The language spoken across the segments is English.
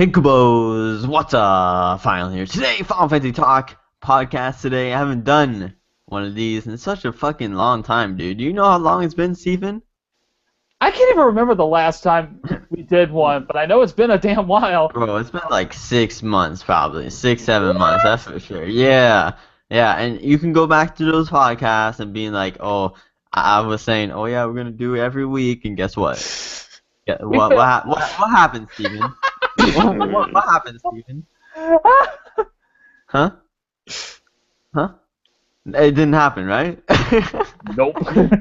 Hey Kupos, what's up? Finally here today, Final Fantasy Talk podcast today. I haven't done one of these in such a fucking long time, dude. Do you know how long it's been, Stephen? I can't even remember the last time we did one, but I know it's been a damn while. Bro, it's been like 6 months probably. 6, 7 months, that's for sure. Yeah. Yeah, and you can go back to those podcasts and being like, oh, I was saying, oh yeah, we're gonna do it every week, and guess what? Yeah, We what happened, Stephen? What happened, Stephen? Huh? Huh? It didn't happen, right? Nope.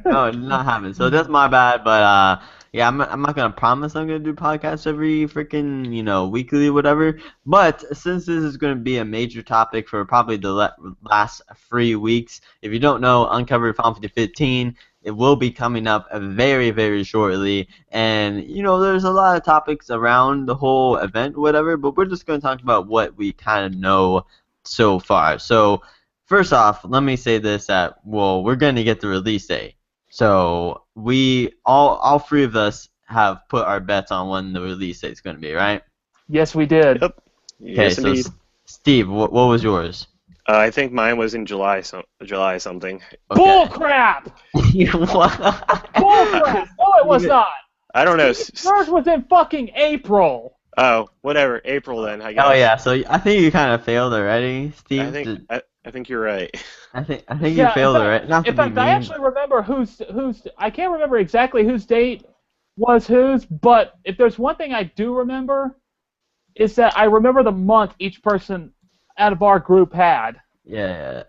No, it did not happen. So that's my bad, but yeah, I'm not gonna promise I'm gonna do podcasts every freaking weekly or whatever. But since this is gonna be a major topic for probably the last 3 weeks, if you don't know, Uncovered Final Fantasy 15, it will be coming up very, very shortly. And there's a lot of topics around the whole event, whatever. But we're just gonna talk about what we kind of know so far. So first off, let me say this: we're gonna get the release date. So we all three of us have put our bets on when the release date is going to be, right? Yes, we did. Yep. Okay, Yes, so indeed. Steve, what was yours? I think mine was in July something. Bull crap! What? Bull crap! No, it was not. I don't know. Yours was in fucking April. Oh, whatever. April then, I guess. Oh yeah, so I think you kind of failed already, Steve. I think you're right. I think you failed already. Not to In be fact, I mean, actually remember whose. I can't remember exactly whose date was whose, but if there's one thing I do remember, is that I remember the month each person out of our group had. Yeah.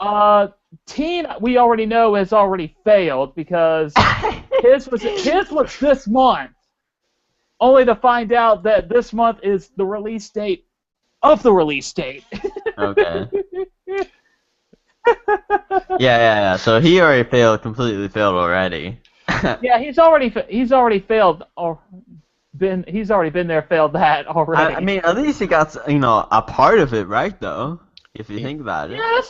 Teen, we already know has already failed because his was this month. Only to find out that this month is the release date of the release date. Okay. Yeah. So he already completely failed already. Yeah, he's already failed or he's already been there, failed that already. I mean, at least he got a part of it right though, if you think about it. Yeah,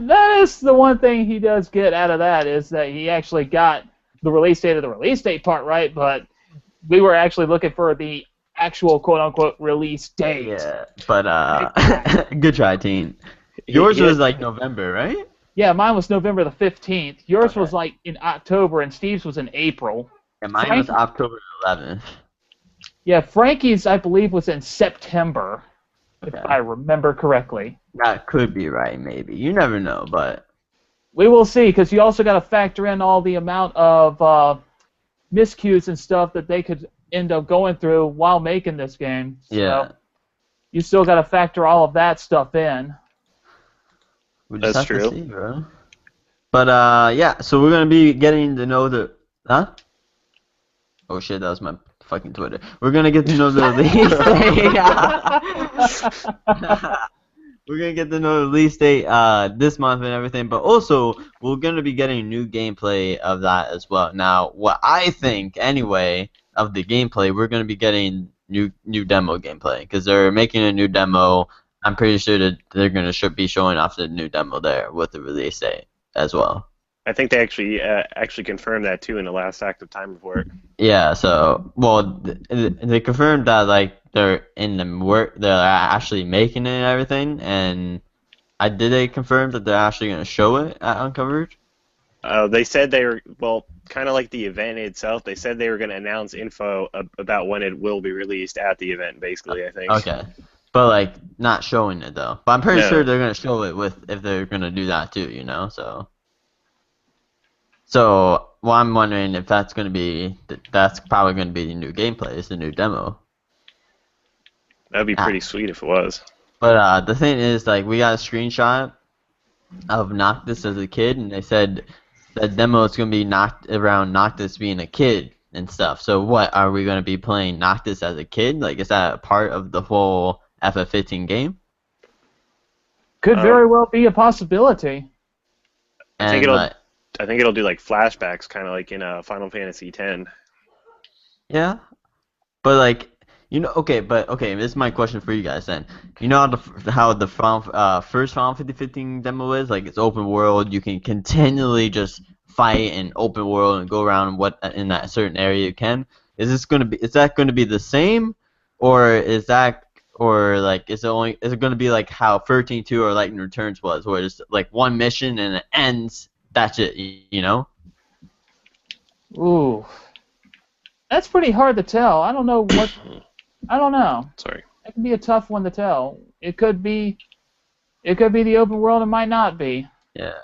that is the one thing he does get out of that is that he actually got the release date of the release date part right, but we were actually looking for the actual quote-unquote release date. Yeah, but good try, Teen. Yours was like November, right? Yeah, mine was November the 15th. Yours was like in October, and Steve's was in April. And mine was October 11th. Yeah, Frankie's, I believe, was in September, if I remember correctly. That could be right, maybe. You never know, but we will see, because you also got to factor in all the amount of miscues and stuff that they could end up going through while making this game. So yeah. You still got to factor all of that stuff in. That's true. See, bro. But yeah, so we're gonna be getting to know the Oh shit, that was my fucking Twitter. We're gonna get to know the release date. We're gonna get to know the release date this month and everything, but also we're gonna be getting new gameplay of that as well. Now, what I think anyway of the gameplay, we're gonna be getting new demo gameplay because they're making a new demo. I'm pretty sure that they're going to be showing off the new demo there with the release date as well. I think they actually confirmed that too in the last active time report. Yeah, so they confirmed that like they're in the work, they're actually making it and everything, and did they confirm that they're actually going to show it at Uncovered? They said they were kind of like the event itself. They said they were going to announce info about when it will be released at the event. Basically, I think. Okay. But like not showing it though. But I'm pretty sure they're gonna show it if they're gonna do that too, So well, I'm wondering if that's probably gonna be the new gameplay. It's the new demo. That'd be pretty sweet if it was. But the thing is, like, we got a screenshot of Noctis as a kid, and they said that demo is gonna be around Noctis being a kid and stuff. So what are we gonna be playing Noctis as a kid? Like, is that a part of the whole FF15 game? Could very well be a possibility. I think it'll do like flashbacks, kind of like in Final Fantasy X. Yeah, but like okay, this is my question for you guys then. You know how the first Final Fantasy 15 demo is? Like, it's open world. You can continually just fight in open world and go around in that certain area you can. Is that going to be the same, or or like is it going to be like how 13-2 or Lightning Returns was, where it's like one mission and it ends, that's it, you know? Ooh, that's pretty hard to tell. I don't know what. I don't know. Sorry. It can be a tough one to tell. It could be the open world. It might not be. Yeah.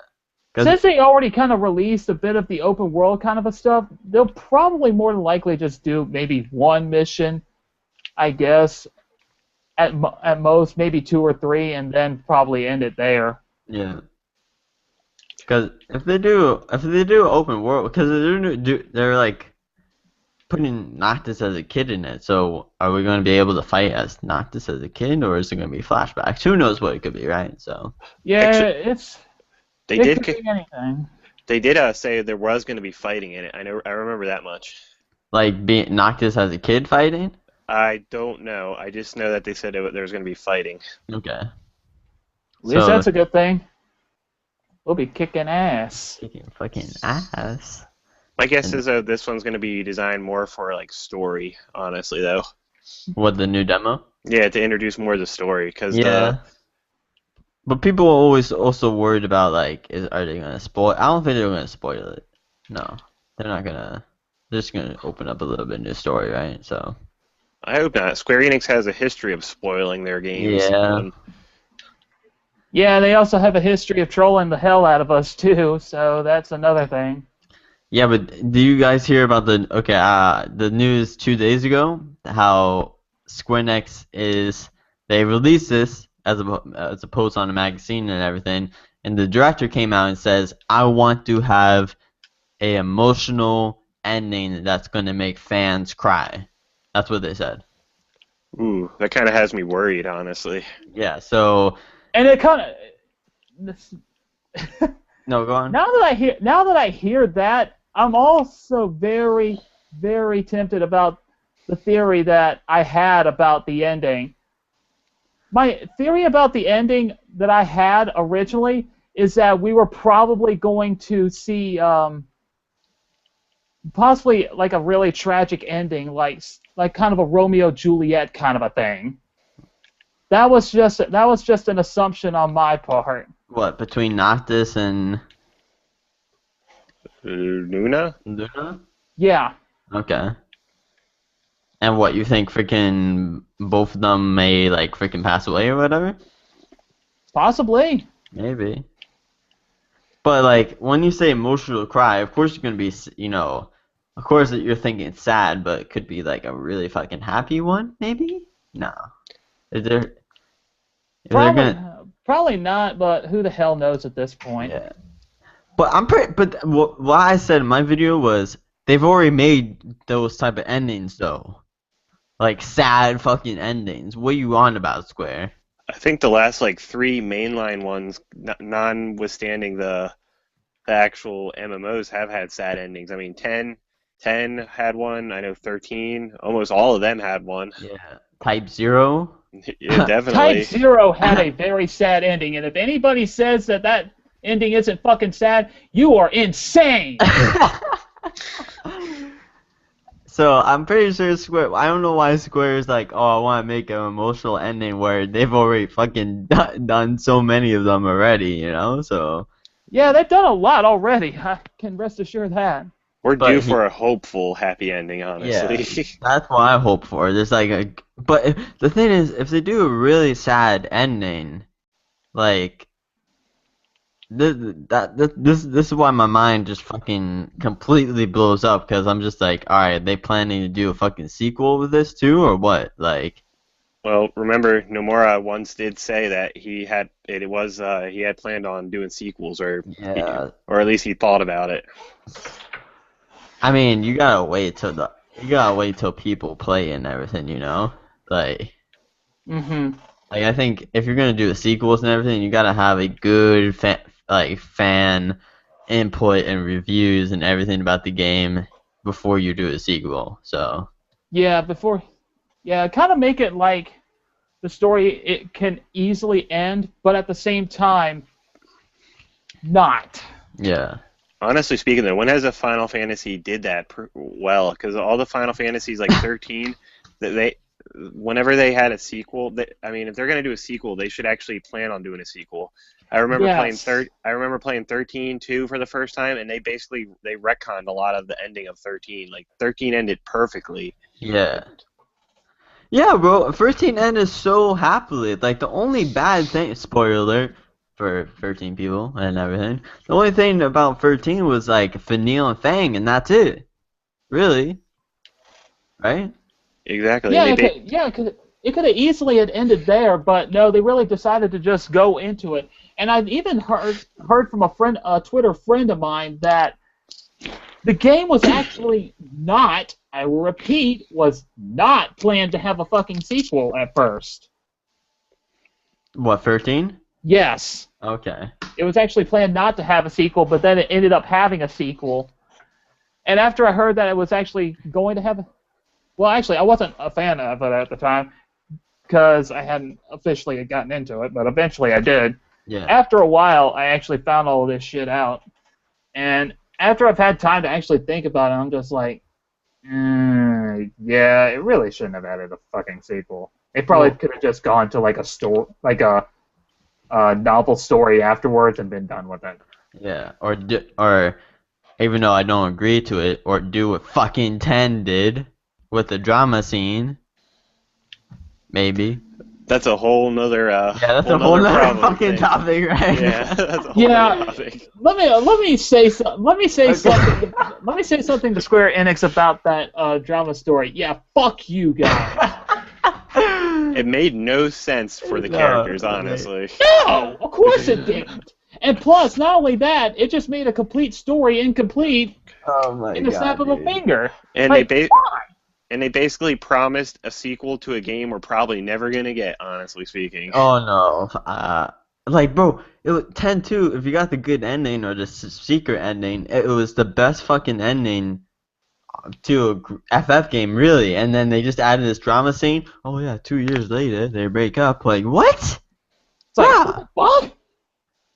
Since they already kind of released a bit of the open world kind of a stuff, they'll probably more than likely just do maybe one mission, I guess, at most maybe 2 or 3, and then probably end it there. Yeah. Because if they do open world, because they're like putting Noctis as a kid in it, so are we going to be able to fight as Noctis as a kid, or is it going to be flashbacks? Who knows what it could be, right? So yeah, Actually, it could be anything. They did say there was going to be fighting in it. I remember that much. like being Noctis as a kid fighting. I don't know. I just know that they said there was going to be fighting. Okay. At least So- that's a good thing. We'll be kicking ass. Kicking fucking ass. My guess is this one's going to be designed more for like story, honestly, though. What, the new demo? Yeah, to introduce more of the story, because Yeah. But people are always also worried about like, are they gonna spoil? I don't think they're gonna spoil it. No, they're not gonna. They're just gonna open up a little bit new story, right? So. I hope not. Square Enix has a history of spoiling their games. Yeah. Yeah, they also have a history of trolling the hell out of us too, so that's another thing. Yeah, but do you guys hear about the news 2 days ago? How Square Enix they released this as a post on a magazine and everything, and the director came out and says, "I want to have a emotional ending that's gonna make fans cry." That's what they said. Ooh, that kind of has me worried, honestly. Yeah. So And it kind of no, go on. now that I hear that, I'm also very, very tempted about the theory that I had about the ending. My theory about the ending that I had originally is that we were probably going to see possibly like a really tragic ending, like kind of a Romeo Juliet kind of a thing. That was just an assumption on my part. What, between Noctis and Luna? Luna? Yeah. Okay. And what, you think freaking both of them may like freaking pass away or whatever? Possibly. Maybe. But like when you say emotional cry, of course you're gonna be, of course that you're thinking it's sad, but it could be like a really fucking happy one, maybe? No. Is there? If they're gonna, Probably not, but who the hell knows at this point? yeah. But But what I said in my video was they've already made those type of endings though, like sad fucking endings. What are you on about, Square? I think the last like 3 mainline ones, notwithstanding the actual MMOs, have had sad endings. I mean, 10 had one. I know 13. Almost all of them had one. Yeah. Type 0. Yeah, definitely. Type 0 had a very sad ending, and if anybody says that ending isn't fucking sad, you are insane! So I'm pretty sure Square. I don't know why Square is like, oh, I want to make an emotional ending where they've already fucking done so many of them already, you know. So. Yeah, they've done a lot already. I can rest assured that. We're due for a hopeful happy ending, honestly. Yeah, that's what I hope for. There's like but the thing is, if they do a really sad ending, like this is why my mind just fucking completely blows up, because I'm just like, all right, they planning to do a fucking sequel with this too, or what? Like. Well, remember, Nomura once did say that he had planned on doing sequels, or at least he thought about it. I mean, you gotta wait till people play and everything, you know? Like. Mm-hmm. Like, I think if you're gonna do the sequels and everything, you gotta have a good fan input and reviews and everything about the game before you do a sequel. So. Yeah, kind of make it like the story it can easily end, but at the same time, not. Yeah. Honestly speaking, though, when has a Final Fantasy did that well? Because all the Final Fantasies, like 13, whenever they had a sequel, I mean, if they're gonna do a sequel, they should actually plan on doing a sequel. I remember playing Yes. I remember playing 13-2 for the first time, and they retconned a lot of the ending of 13. Like 13 ended perfectly. Yeah. Yeah, bro. 13 ended so happily. Like the only bad thing, spoiler alert for 13 people and everything. The only thing about 13 was like Fanil and Fang, and that's it. Really, right? Exactly. Yeah, And it could have easily had ended there, but no, they really decided to just go into it. And I've even heard from a Twitter friend of mine that the game was actually not, I will repeat, was not planned to have a fucking sequel at first. What, 13? Yes. Okay. It was actually planned not to have a sequel, but then it ended up having a sequel. And after I heard that it was actually going to have well, actually, I wasn't a fan of it at the time because I hadn't officially gotten into it, but eventually I did. Yeah. After a while, I actually found all of this shit out. And after I've had time to actually think about it, I'm just like, yeah, it really shouldn't have added a fucking sequel. It probably could have just gone to like a story, like a novel story afterwards and been done with it. Yeah. Or even though I don't agree to it, or do what fucking 10 did with the drama scene. Maybe. that's a whole nother Yeah, that's a whole nother problem fucking thing. topic, right? Yeah, that's a whole nother topic. Let me say something. Let me say something to Square Enix about that drama story. Yeah, fuck you guys. It made no sense for the No, characters, right. honestly. No, of course it didn't. And plus, not only that, it just made a complete story incomplete Oh my in the god. snap of a dude. finger. And Like, why? they basically promised a sequel to a game we're probably never gonna get, honestly speaking. Oh no. Like, bro, it was 10-2. If you got the good ending or the secret ending, it was the best fucking ending to a FF game, really. And then they just added this drama scene. Oh yeah, 2 years later they break up. Like, what? It's like, Yeah. what?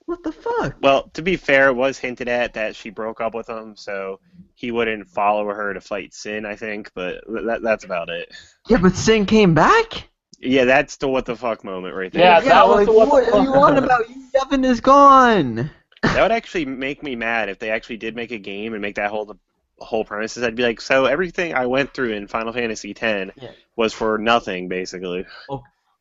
What the fuck? Well, to be fair, it was hinted at that she broke up with him, so he wouldn't follow her to fight Sin, I think, but that's about it. Yeah, but Sin came back. Yeah, that's the what the fuck moment right there. Yeah, Yeah, that was like, the what the what fuck are you on moment. about? Yevon is gone. That would actually make me mad if they actually did make a game and make that the whole premises. I'd be like, so everything I went through in Final Fantasy X Yeah. was for nothing, basically.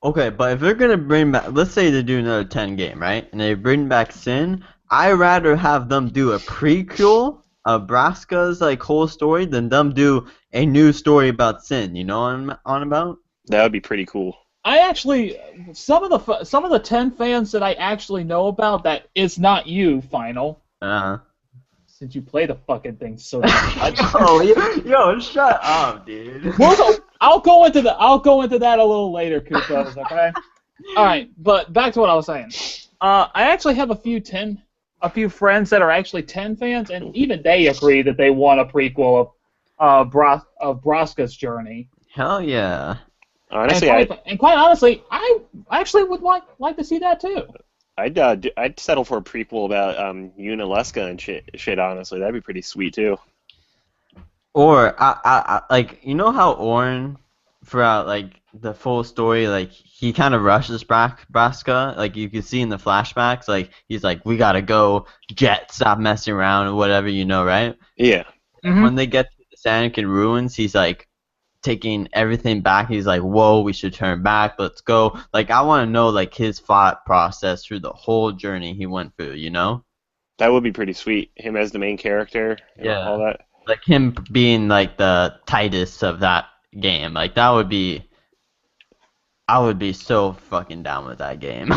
Okay, but if they're gonna bring back, let's say they do another 10 game, right? And they bring back Sin, I'd rather have them do a prequel of Braska's like whole story than them do a new story about Sin. You know what I'm on about? That would be pretty cool. I actually, some of the 10 fans that I actually know about that is not you, Final, since you play the fucking thing so much. Oh, yo, shut up, dude. I'll go into that a little later, Kupos, okay? All right, but back to what I was saying. I actually have a few friends that are actually 10 fans, and even they agree that they want a prequel of Braska's journey. Hell yeah. Honestly, And quite honestly, I actually would like to see that too. I'd settle for a prequel about Unaleska and shit. Honestly, that'd be pretty sweet too. Or I like, you know how Orin throughout like the full story, like he kind of rushes Braska, like you can see in the flashbacks, like he's like, we gotta go, Jet, stop messing around or whatever, you know, right? Yeah. Mhm. When they get to the Sanikin ruins, he's like taking everything back. He's like, whoa, we should turn back, let's go. Like, I want to know like his thought process through the whole journey he went through, you know? That would be pretty sweet. Him as the main character and Yeah. all that. Like him being like the Titus of that game. Like I would be so fucking down with that game.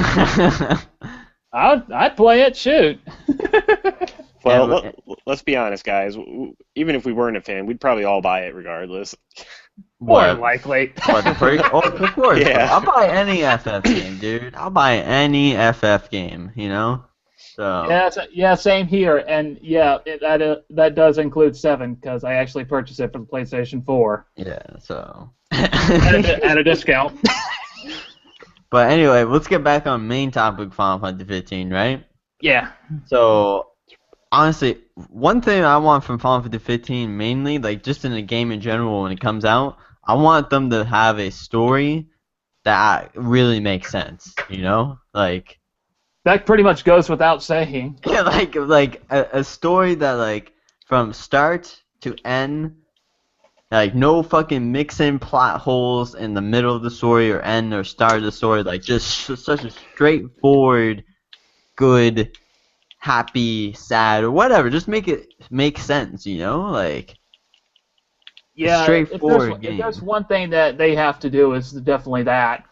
I'd play it. Shoot. Well, Yeah, let's be honest, guys. Even if we weren't a fan, we'd probably all buy it regardless. More likely. What, the first? Oh, of course. Yeah. I'll buy any FF game, dude. I'll buy any FF game, you know? So. Yeah, same here, and yeah, that does include 7 because I actually purchased it for the PlayStation 4 Yeah, so. at a discount. But anyway, let's get back on main topic Final Fantasy 15, right? Yeah. So, honestly, one thing I want from Final Fantasy 15 mainly, like just in the game in general when it comes out, I want them to have a story that really makes sense, you know? Like That pretty much goes without saying. yeah, like a story that like from start to end, like no fucking mixing plot holes in the middle of the story or end or start of the story, like just such a straightforward, good, happy, sad, or whatever. Just make it make sense, you know? Like a Yeah, straightforward if there's game. one thing that they have to do is definitely that.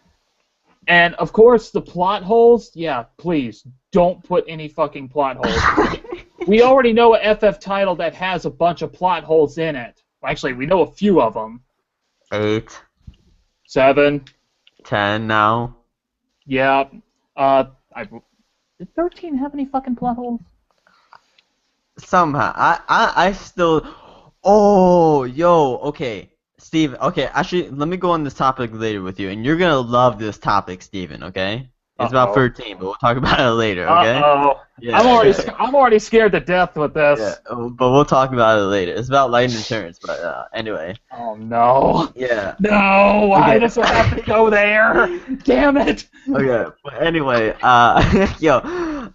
And of course, the plot holes. Yeah, please don't put any fucking plot holes. We already know a FF title that has a bunch of plot holes in it. Actually, we know a few of them. 8, 7. 10 now. Yeah. Did 13 have any fucking plot holes? Somehow, I still. Oh, yo, okay, Steve. Okay, actually, let me go on this topic later with you, and you're gonna love this topic, Steven. Okay, it's about Uh-oh. 13, but we'll talk about it later. Okay. Uh-oh. Yeah. I'm already scared to death with this. Yeah, but we'll talk about it later. It's about life insurance, but anyway. Oh no. Yeah. No, why Okay. does it have to go there? Damn it. Okay. But anyway, yo,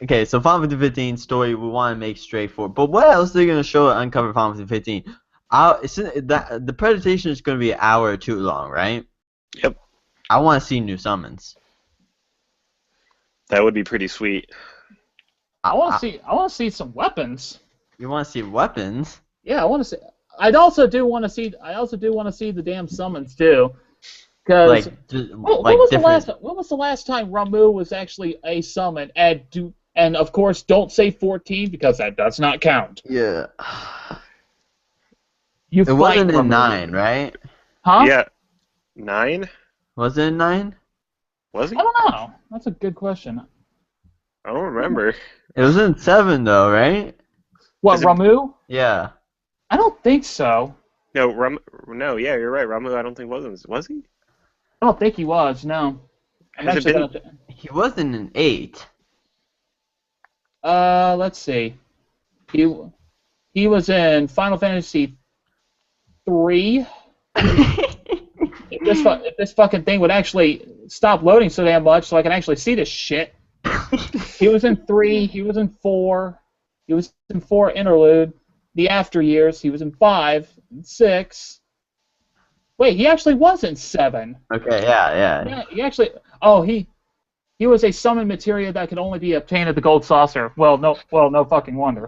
okay. So Final Fantasy 15 story we want to make straightforward. But what else are they gonna show at Uncovered Final Fantasy 15? The presentation is gonna be an hour or two long, right? Yep. I want to see new summons. That would be pretty sweet. I want to see some weapons. You want to see weapons? Yeah, I want to see. I also do want to see the damn summons too. Because Like, when like was different. the last time Ramu was actually a summon? And of course, don't say 14 because that does not count. Yeah. You It fight wasn't in Ramu. 9, right? Huh? Yeah. 9? Was it in 9? Was he? I don't know. That's a good question. I don't remember. It was in 7 though, right? What, Is it- Ramu? Yeah. I don't think so. No, no, yeah, you're right. Ramu, I don't think was he? I don't think he was. No. I'm Has it actually been- gonna. He wasn't in 8. Let's see. He was in Final Fantasy 3. If this fucking thing would actually stop loading so damn much so I can actually see this shit. He was in 3, he was in 4, he was in 4 Interlude, the After Years, he was in 5, and 6. Wait, he actually was in 7. Okay, yeah. Yeah, he actually. Oh, he was a summon materia that could only be obtained at the Gold Saucer. Well, no fucking wonder.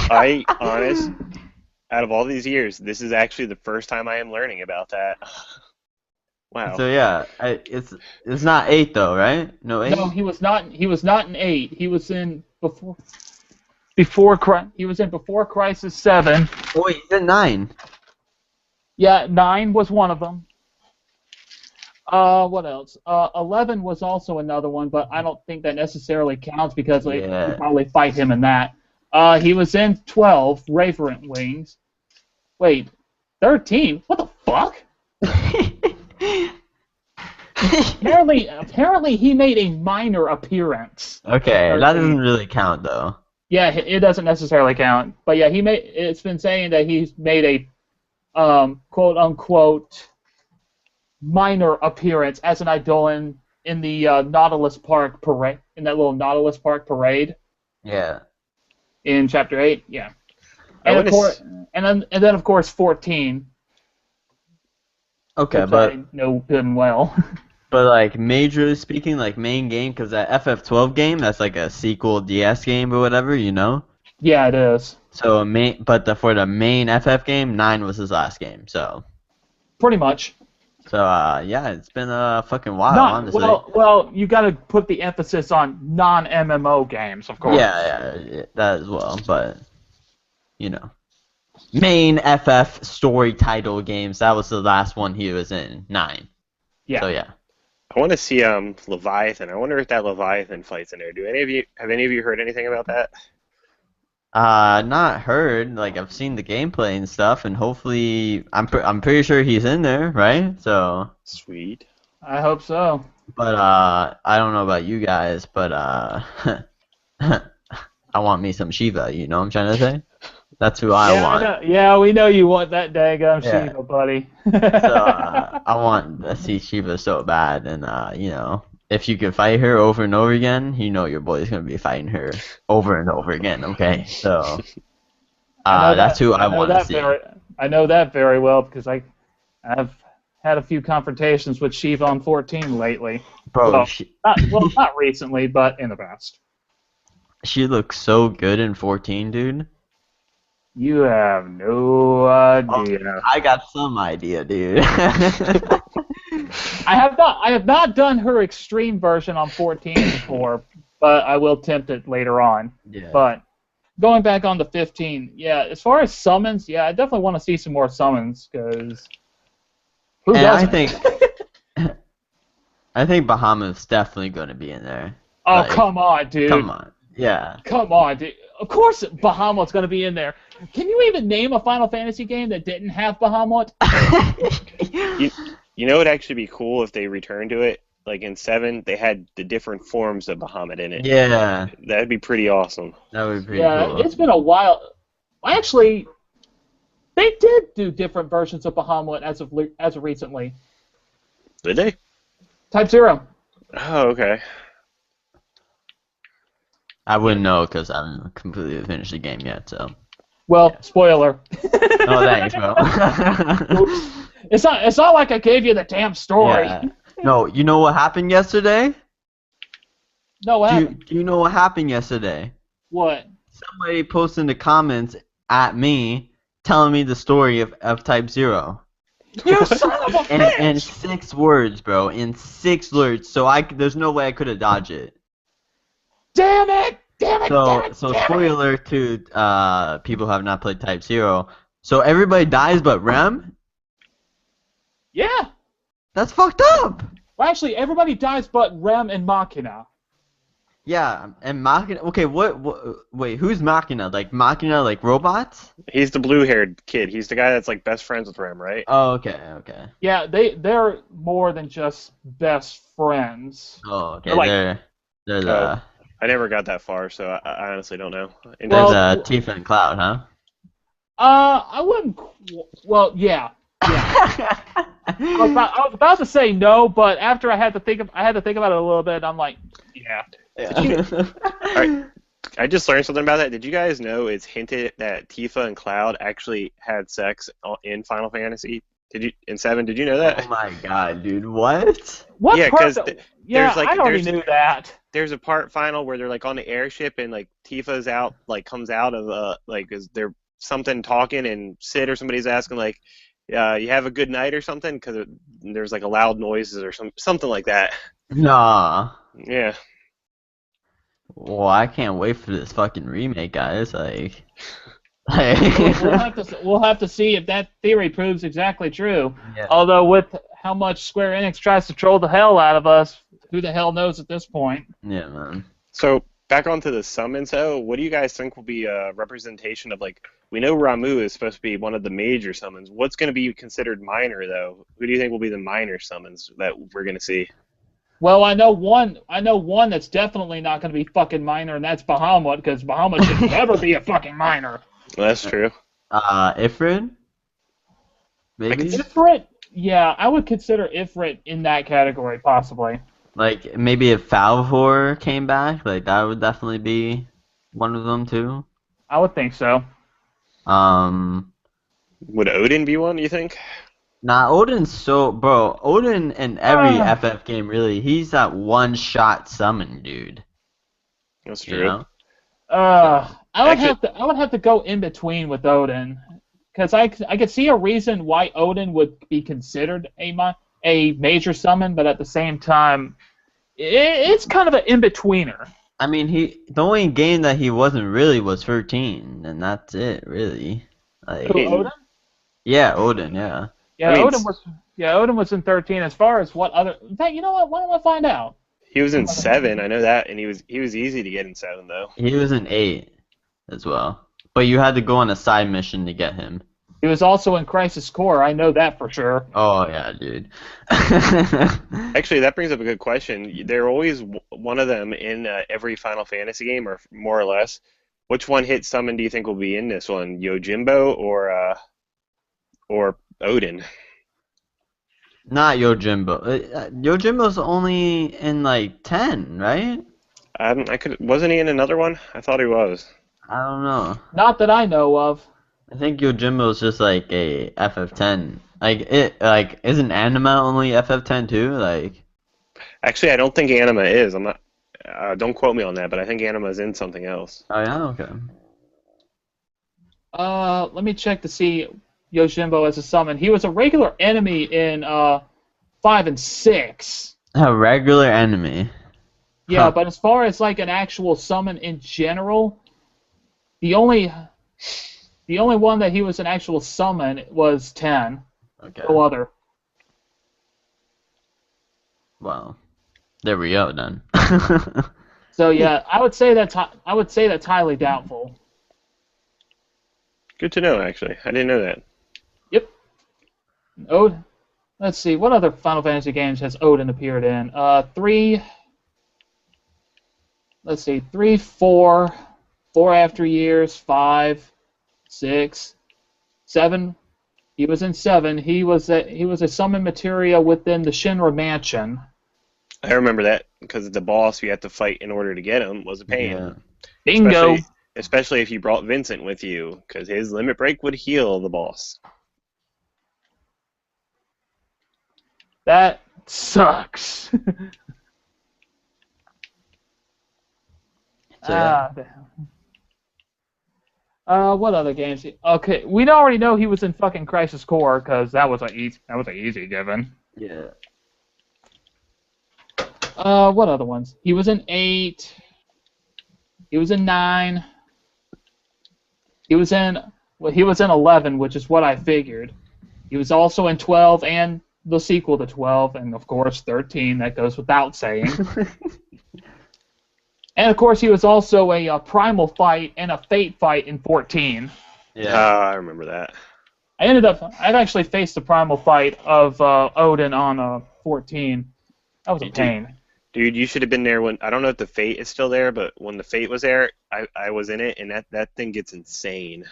Out of all these years, this is actually the first time I am learning about that. Wow. So yeah, it's not 8 though, right? No 8. No, he was not. He was not in 8. He was in he was in Before Crisis 7. Oh wait, he's in 9. Yeah, 9 was one of them. What else? 11 was also another one, but I don't think that necessarily counts because you probably fight him in that. He was in 12, Raverant Wings. Wait, 13? What the fuck? Apparently he made a minor appearance. Okay, that doesn't really count though. Yeah, it doesn't necessarily count. But yeah, it's been saying that he's made a quote unquote minor appearance as an Eidolon in the Nautilus Park parade, in that little Nautilus Park parade Yeah. in Chapter 8. Yeah. And of course, and then of course 14. Okay, which but I know good and well. but like majorly speaking, like main game, because that FF12 game, that's like a sequel DS game or whatever, you know. Yeah, it is. So for the main FF game, 9 was his last game. So Pretty much. yeah, it's been a fucking while, honestly. Well, you got to put the emphasis on non-MMO games, of course. Yeah, that as well. But you know, main FF story title games. That was the last one he was in, 9. Yeah. So yeah. I want to see Leviathan. I wonder if that Leviathan fight's in there. Have any of you heard anything about that? Not heard. Like I've seen the gameplay and stuff, and hopefully, I'm pretty sure he's in there, right? So. Sweet. I hope so. But I don't know about you guys, but I want me some Shiva. You know what I'm trying to say? That's who I Yeah, want. I know. Yeah, we know you want that daggum Yeah. Shiva, buddy. So I want to see Shiva so bad, and you know, if you can fight her over and over again, you know your boy's gonna be fighting her over and over again. Okay, so that's who I want to see. I know that very well because I've had a few confrontations with Shiva on 14 lately. Bro, Not recently, but in the past. she looks so good in 14, dude. You have no Oh, idea. I got some idea, dude. I have not done her extreme version on 14 before, but I will attempt it later on. Yeah. But going back on the 15, yeah, as far as summons, yeah, I definitely want to see some more summons because who And doesn't? I think Bahamut's definitely gonna be in there. Oh, Like, come on, dude. come on. Yeah. Come on, dude. Of course Bahamut's going to be in there. Can you even name a Final Fantasy game that didn't have Bahamut? You know, it'd actually be cool if they returned to it. Like in 7, they had the different forms of Bahamut in it. Yeah. That'd be pretty awesome. That would be pretty Yeah, cool. it's been a while. Actually, they did do different versions of Bahamut as of recently. Did they? Type 0. Oh, okay. I wouldn't know because I haven't completely finished the game yet, so. Well, spoiler. Oh, thanks, bro. It's not like I gave you the damn story. Yeah. No, you know what happened yesterday? No, what happened? Do you know what happened yesterday? What? Somebody posted in the comments at me telling me the story of Type 0. You son of a bitch! In 6 words, bro. In 6 words. So there's no way I could have dodged it. Damn it! Damn it! damn it! So damn spoiler to people who have not played Type 0. So everybody dies but Rem? Yeah. That's fucked up. Well, actually, everybody dies but Rem and Machina. Yeah, and Machina. Okay, wait, who's Machina? Like Machina, like robots? He's the blue-haired kid. He's the guy that's like best friends with Rem, right? Oh, okay. Yeah, they're more than just best friends. Oh, okay. They're like- They're the I never got that far, so I honestly don't know. they're the Tifa and Cloud, huh? I wouldn't. Well, yeah. I was about to say no, but after I had to think about it a little bit. I'm like, yeah. All right. I just learned something about that. Did you guys know it's hinted that Tifa and Cloud actually had sex in Final Fantasy? In 7? Did you know that? Oh my god, dude! What? What Yeah, part? 'cause Yeah, like- I already there's- knew that. There's a part final where they're like on the airship and like Tifa's out, like comes out of like is there something talking and Sid or somebody's asking like, you have a good night or something because there's like a loud noises or something like that. Nah. Yeah. Well, I can't wait for this fucking remake, guys. Like, We'll have to see if that theory proves exactly true. Yeah. Although with how much Square Enix tries to troll the hell out of us, who the hell knows at this point? Yeah, man. So back onto the summons though, what do you guys think will be a representation of like we know Ramu is supposed to be one of the major summons. What's going to be considered minor though? Who do you think will be the minor summons that we're going to see? Well, I know one that's definitely not going to be fucking minor, and that's Bahamut, because Bahamut should never be a fucking minor. Well, that's true. Ifrit? Maybe? Ifrit? Yeah, I would consider Ifrit in that category, possibly. Like, maybe if Falvor came back, like, that would definitely be one of them, too. I would think so. Would Odin be one, you think? Nah, Odin's so... Bro, Odin in every FF game, really, he's that one-shot summon, dude. That's You true. know? I would have to go in between with Odin, because I could see a reason why Odin would be considered a major summon, but at the same time, it's kind of an in-betweener. I mean, the only game that he wasn't really was 13, and that's it, really. Like, Who, Odin? Yeah, Odin, yeah. Yeah, I mean, Odin was in 13. As far as what other, in fact, you know what? Why don't I find out? He was in 7, I know that, and he was easy to get in 7 though. He was in 8 as well. But you had to go on a side mission to get him. He was also in Crisis Core. I know that for sure. Oh, yeah, dude. Actually, that brings up a good question. They're always one of them in every Final Fantasy game, or more or less. Which one hit summon do you think will be in this one? Yojimbo or Odin? Not Yojimbo. Yojimbo's only in like 10, right? Wasn't he in another one? I thought he was. I don't know. Not that I know of. I think Yojimbo's just like a FF10. Like isn't Anima only FF10 too? Like Actually, I don't think Anima is. I'm not. Don't quote me on that, but I think Anima is in something else. oh yeah, okay. Let me check to see Yojimbo as a summon. He was a regular enemy in 5 and 6. A regular enemy. Yeah, Huh. but as far as like an actual summon in general, the only one that he was an actual summon was 10. Okay. No other. Well, there we go then. So yeah, I would say that's highly doubtful. Good to know, actually. I didn't know that. Yep. Let's see, what other Final Fantasy games has Odin appeared in? 3. Let's see, 3, 4, 4 After Years, 5, 6, 7. He was in 7. He was a summon materia within the Shinra Mansion. I remember that because the boss you had to fight in order to get him was a pain. Yeah. Bingo. Especially if you brought Vincent with you, because his limit break would heal the boss. That sucks. So, yeah. What other games? Okay, we already know he was in fucking Crisis Core because that was a easy given. Yeah. What other ones? He was in 8. He was in 9. He was in 11, which is what I figured. He was also in 12 and the sequel to 12, and of course 13. That goes without saying. And of course, he was also a Primal fight and a Fate fight in 14. Yeah. I remember that. I've actually faced the Primal fight of Odin on 14. That was a pain. Dude, you should have been there when, I don't know if the Fate is still there, but when the Fate was there, I was in it, and that thing gets insane.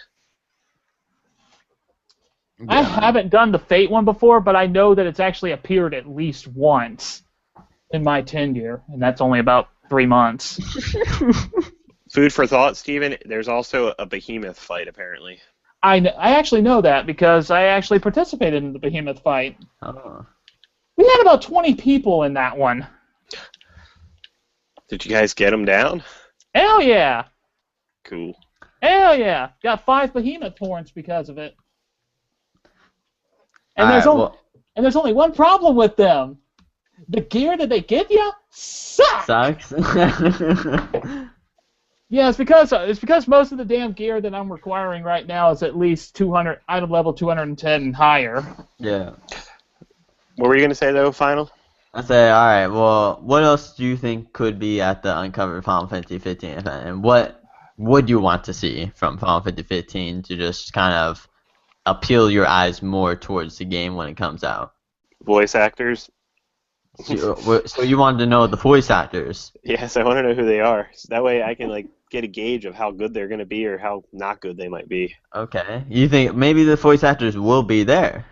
I haven't done the Fate one before, but I know that it's actually appeared at least once in my tenure, and that's only about 3 months. Food for thought, Steven, there's also a Behemoth fight, apparently. I actually know that because I actually participated in the Behemoth fight. Oh. We had about 20 people in that one. Did you guys get him down? Hell yeah! Cool. Hell yeah! Got 5 Behemoth horns because of it. And there's only one problem with them. The gear that they give you sucks. Sucks. Yeah, it's because most of the damn gear that I'm requiring right now is at least 200 item level 210 and higher. Yeah. What were you gonna say though, final? I say, all right. Well, what else do you think could be at the Uncovered Final Fantasy 15 event, and what would you want to see from Final Fantasy 15 to just kind of appeal your eyes more towards the game when it comes out? Voice actors. So you wanted to know the voice actors? Yes, I want to know who they are. So that way I can get a gauge of how good they're gonna be or how not good they might be. Okay. You think maybe the voice actors will be there?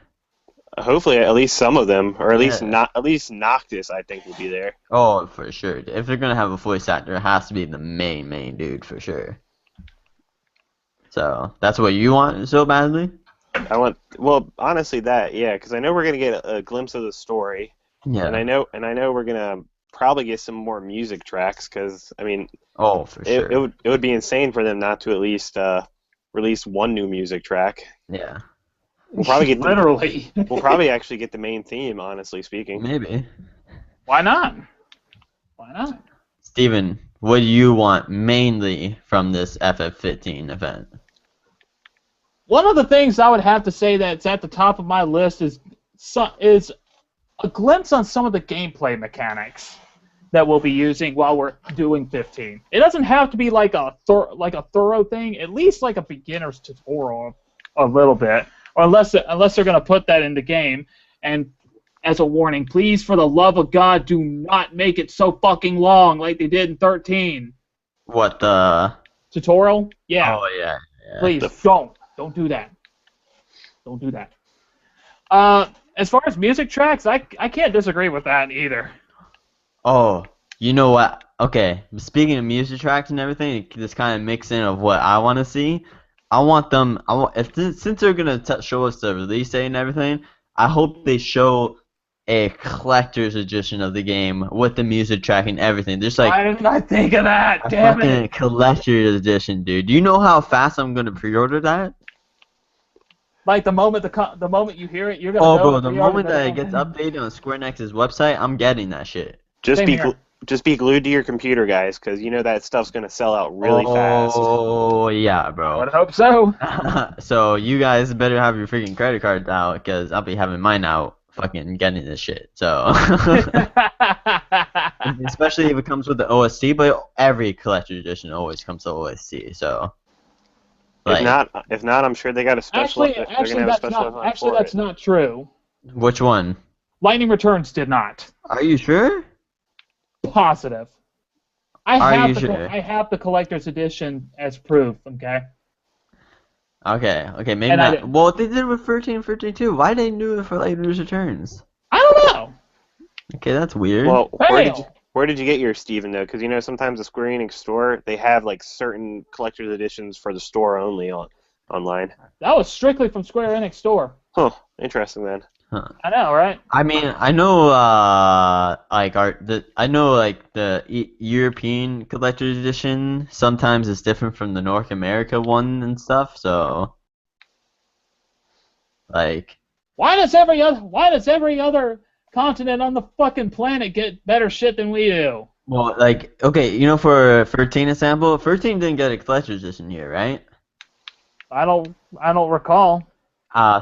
Hopefully, at least some of them, or at least Noctis, I think will be there. Oh, for sure. If they're gonna have a voice actor, it has to be the main dude for sure. So that's what you want so badly? Honestly, because I know we're gonna get a glimpse of the story. Yeah. And I know we're gonna probably get some more music tracks because oh, for sure. it would be insane for them not to at least release one new music track. Yeah. We'll probably get Literally. We'll probably actually get the main theme, honestly speaking. Maybe. Why not? Why not? Steven, what do you want mainly from this FF15 event? One of the things I would have to say that's at the top of my list is a glimpse on some of the gameplay mechanics that we'll be using while we're doing 15. It doesn't have to be like a thorough thing, at least like a beginner's tutorial a little bit, or unless they're going to put that in the game. And as a warning, please, for the love of God, do not make it so fucking long like they did in 13. What, the tutorial. Yeah. Oh yeah. Yeah. Please don't do that. Don't do that. As far as music tracks, I can't disagree with that either. Oh, you know what? Okay, speaking of music tracks and everything, this kind of mix in of what I want to see. I want them. Since they're gonna show us the release date and everything, I hope they show a collector's edition of the game with the music track and everything. Just like Why didn't I think of that? a Damn fucking it! collector's edition, dude. Do you know how fast I'm gonna pre-order that? Like the moment you hear it, you're gonna Oh, go. bro, the pre-order moment that it damn gets thing. updated on Square Enix's website, I'm getting that shit. Just Same be here. just be glued to your computer, guys, because you know that stuff's gonna sell out really fast. Oh yeah, I bro. would hope so. So you guys better have your freaking credit cards out, because I'll be having mine out, fucking getting this shit. So, especially if it comes with the OST, but every collector edition always comes to OST. So, like, If not, I'm sure they got a special. Actually, that's not true. which one? Lightning Returns did not. Are you sure? Positive. Are you sure? I have the collector's edition as proof. Okay. Okay, maybe And I not. didn't. Well, they did it with 13 and 13 too. Why didn't they do it for Lightning Returns? I don't know. Okay, that's weird. Well, Fail. where did you get yours, Steven, though? Because you know sometimes the Square Enix store they have like certain collector's editions for the store only online. That was strictly from Square Enix store. Huh. Interesting then. I know, right? I mean, I know, the European collector's edition sometimes is different from the North America one and stuff. So, like, Why does every other continent on the fucking planet get better shit than we do? well, like, okay, you know, for 13 example, 13 didn't get a collector's edition here, right? I don't recall.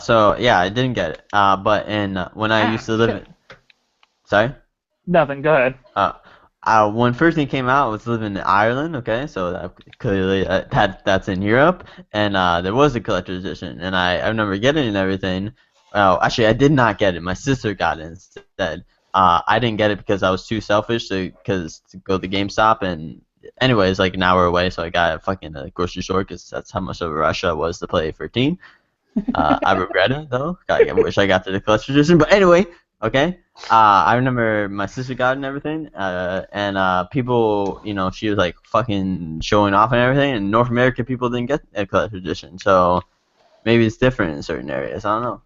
So yeah, I didn't get it. But when I used to live in, sorry. Nothing. Go ahead. When 13 came out, I was living in Ireland. Okay, so that clearly that's in Europe, and there was a collector's edition, and I remember getting it and everything. Well, actually, I did not get it. My sister got it instead. I didn't get it because I was too selfish to go to GameStop, and anyways, like an hour away, so I got it fucking at a grocery store because that's how much of a rush I was to play 13. I regret it though. I wish I got the collector's edition, but anyway, okay. I remember my sister got it and everything, and people, you know, she was like fucking showing off and everything, and North American people didn't get a collector's edition, so maybe it's different in certain areas. I don't know.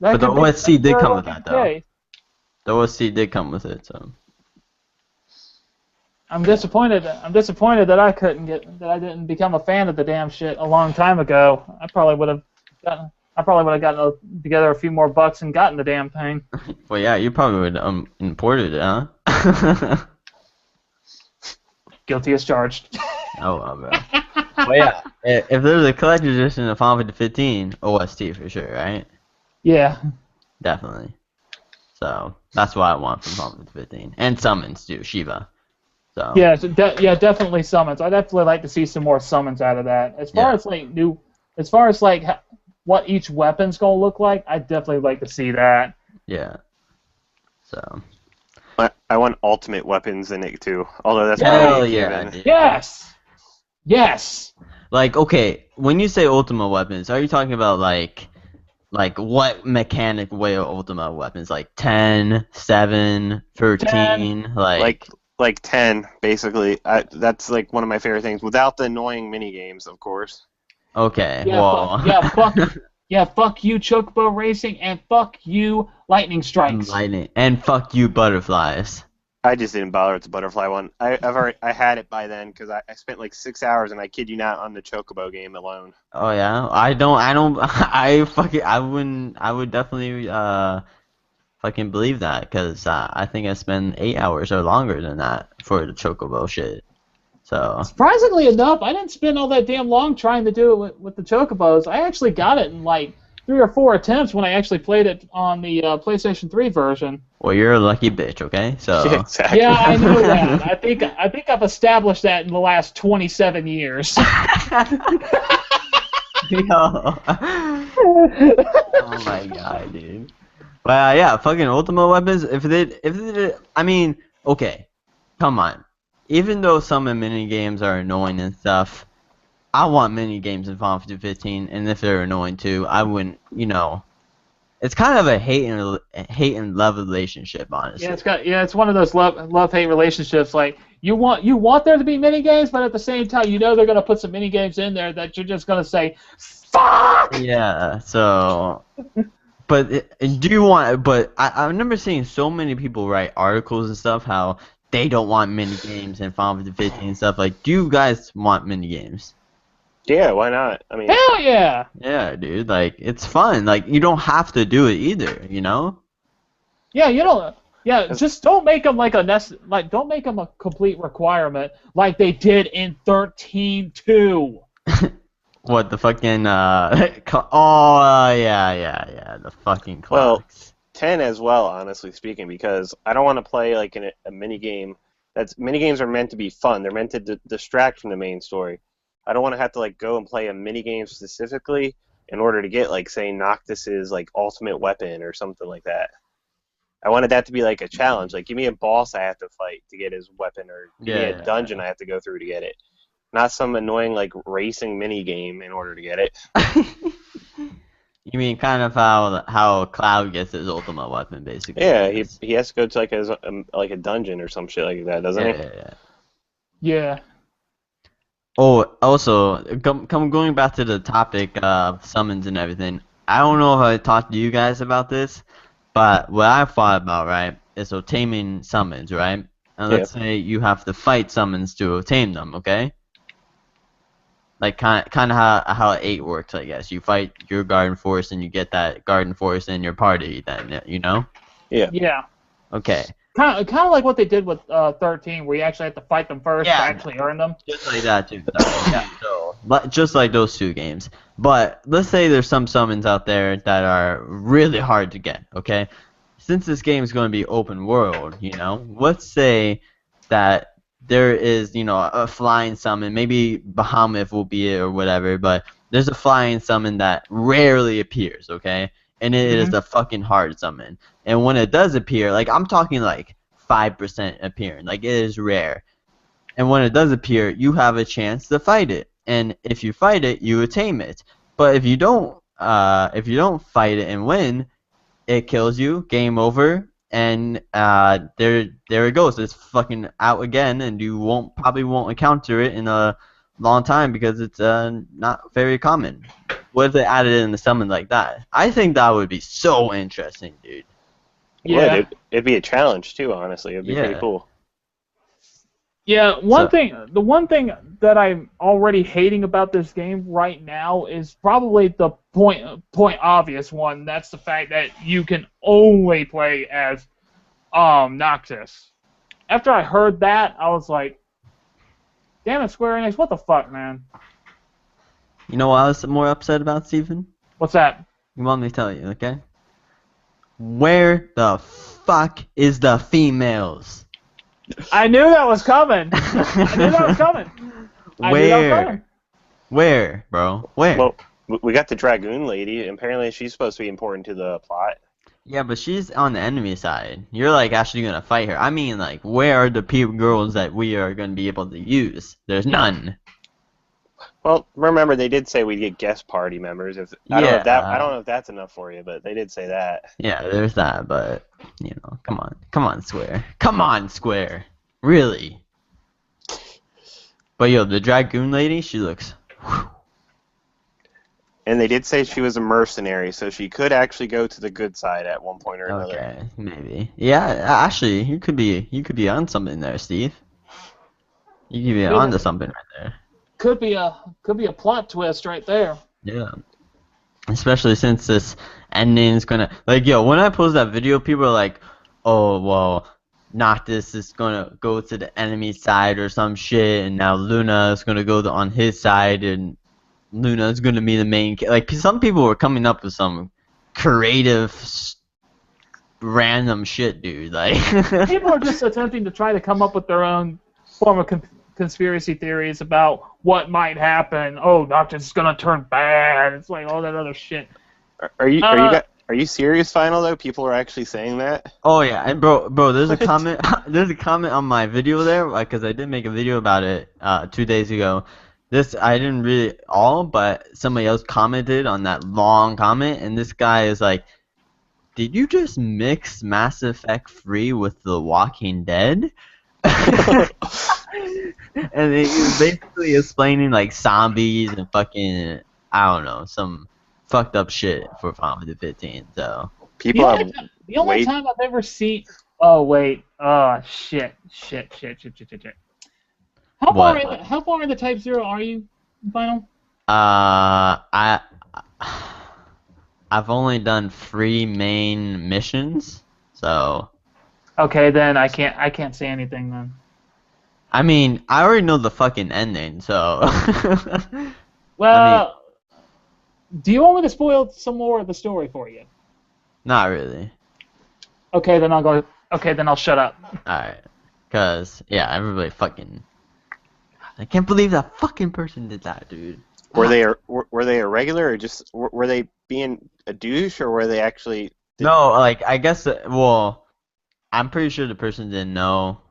But the OSC did come with that though. The OSC did come with it, so. I'm disappointed that I didn't become a fan of the damn shit a long time ago. I probably would have gotten together a few more bucks and gotten the damn thing. Well, yeah, you probably would imported it, huh? Guilty as charged. Oh, well, bro. Well, yeah, if there's a collector's edition of Final Fantasy 15, OST for sure, right? Yeah. Definitely. So that's what I want from Final Fantasy 15, and summons too, Shiva. So. Yeah, definitely summons. I'd definitely like to see some more summons out of that. As far as what each weapon's gonna look like, I'd definitely like to see that. Yeah. So. I want ultimate weapons in it too. Although that's Hell probably yeah, given. dude. Yes. Like, okay, when you say ultimate weapons, are you talking about like what mechanic way of ultimate weapons? Like 10, 7, 13, 10. Like 10, basically. That's like one of my favorite things, without the annoying mini games, of course. Okay. Yeah, well. fuck you, Chocobo Racing, and fuck you, Lightning Strikes. And fuck you, Butterflies. I just didn't bother with the butterfly one. I had it by then because I spent like 6 hours, and I kid you not, on the Chocobo game alone. Oh yeah, I would definitely fucking believe that, because I think I spent 8 hours or longer than that for the Chocobo shit. So surprisingly enough, I didn't spend all that damn long trying to do it with the Chocobos. I actually got it in like 3 or 4 attempts when I actually played it on the PlayStation 3 version. Well, you're a lucky bitch, okay? So Exactly. Yeah, I know that. I think I've established that in the last 27 years. Yo. Oh my god, dude. But yeah, fucking ultimate weapons. If they, I mean, okay, come on. even though some of the mini games are annoying and stuff, I want mini games in Final Fantasy 15, and if they're annoying too, I wouldn't. It's kind of a hate and love relationship, Yeah, honestly. it's one of those love hate relationships. Like you want there to be mini games, but at the same time, you know they're gonna put some mini games in there that you're just gonna say, "Fuck." Yeah. So, but do you want? But I remember seeing so many people write articles and stuff how they don't want mini games in Final Fantasy 15 and stuff. Like, do you guys want mini games? Yeah, why not? I mean, Hell yeah. Yeah, dude. Like, it's fun. Like, you don't have to do it either. You know? Yeah, you don't. Yeah, just don't make them don't make them a complete requirement like they did in 13.2. What the fucking yeah, the fucking well, clocks. 10 as well, honestly speaking, because I don't want to play like a mini game. Mini games are meant to be fun. They're meant to distract from the main story. I don't want to have to like go and play a mini game specifically in order to get like say Noctis's like ultimate weapon or something like that. I wanted that to be like a challenge. Like give me a boss I have to fight to get his weapon, or give me a dungeon I have to go through to get it. Not some annoying like racing mini game in order to get it. You mean kind of how Cloud gets his ultimate weapon, basically? Yeah, he has to go to like a dungeon or some shit like that, doesn't he? Yeah. Yeah. Oh, also, going back to the topic of summons and everything. I don't know if I talked to you guys about this, but what I thought about, right, is taming summons, right? And let's say you have to fight summons to tame them, okay? Like kind of how 8 works, I guess. You fight your Garden Force and you get that Garden Force in your party, then you know. Yeah. Yeah. Okay. Kind of like what they did with 13, where you actually have to fight them first to actually earn them. Just like that too. Yeah. So, just like those 2 games. But let's say there's some summons out there that are really hard to get. Okay. Since this game is going to be open world, let's say that there is, a flying summon. Maybe Bahamut will be it or whatever, but there's a flying summon that rarely appears, okay? And it is a fucking hard summon. And when it does appear, like, I'm talking like 5% appearing. Like, it is rare. And when it does appear, you have a chance to fight it. And if you fight it, you tame it. But if you don't fight it and win, it kills you, game over, and there it goes. It's fucking out again, and you probably won't encounter it in a long time because it's not very common. What if they added it in the summon like that? I think that would be so interesting, dude. Yeah. It'd be a challenge too, honestly. It'd be pretty cool. Yeah, the one thing that I'm already hating about this game right now is probably the point obvious one. That's the fact that you can only play as Noctis. After I heard that, I was like, damn it, Square Enix, what the fuck, man? You know what I was more upset about, Stephen? What's that? You want me to tell you, okay? Where the fuck is the females? I knew that was coming. I knew that was coming. Where, bro? Where? Well, we got the Dragoon lady. Apparently, she's supposed to be important to the plot. Yeah, but she's on the enemy side. You're like actually gonna fight her. I mean, like, where are the girls that we are gonna be able to use? There's none. Well, remember they did say we'd get guest party members. I don't know if that's enough for you, but they did say that. Yeah, there's that, but come on, Square, really. But yo, the Dragoon lady, she looks. Whew. And they did say she was a mercenary, so she could actually go to the good side at one point or another. Okay, maybe. Yeah, actually, you could be on something there, Steve. You could be onto something right there. Could be a plot twist right there. Yeah. Especially since this ending is gonna when I post that video, people are like, oh well, Noctis is gonna go to the enemy side or some shit, and now Luna is gonna go on his side, and Luna is gonna be the main. Like some people were coming up with some creative, random shit, dude. Like people are just attempting to try to come up with their own form of conspiracy theories about what might happen. Oh, Noctis is gonna turn bad. It's like all that other shit. Are you Are you serious, Final, though? People are actually saying that? Oh yeah, and bro, there's a What? comment. There's a comment on my video there, because I did make a video about it 2 days ago. This I didn't read it all, but somebody else commented on that long comment, and this guy is like, "Did you just mix Mass Effect 3 with The Walking Dead?" And he was basically explaining like zombies and fucking, I don't know, some fucked up shit for Final Fantasy 15. So People have The only wait. time I've ever seen. Oh wait. Oh shit. How what? far in the Type 0 are you, Final? I've only done 3 main missions, so Okay, then I can't say anything then. I mean I already know the fucking ending, so Well, do you want me to spoil some more of the story for you? not really. Okay, then I'll go. Okay, then I'll shut up. Alright, cause yeah, everybody fucking. I can't believe that fucking person did that, dude. Were they a regular, or just were they being a douche, or were they actually? No, like I guess. Well, I'm pretty sure the person didn't know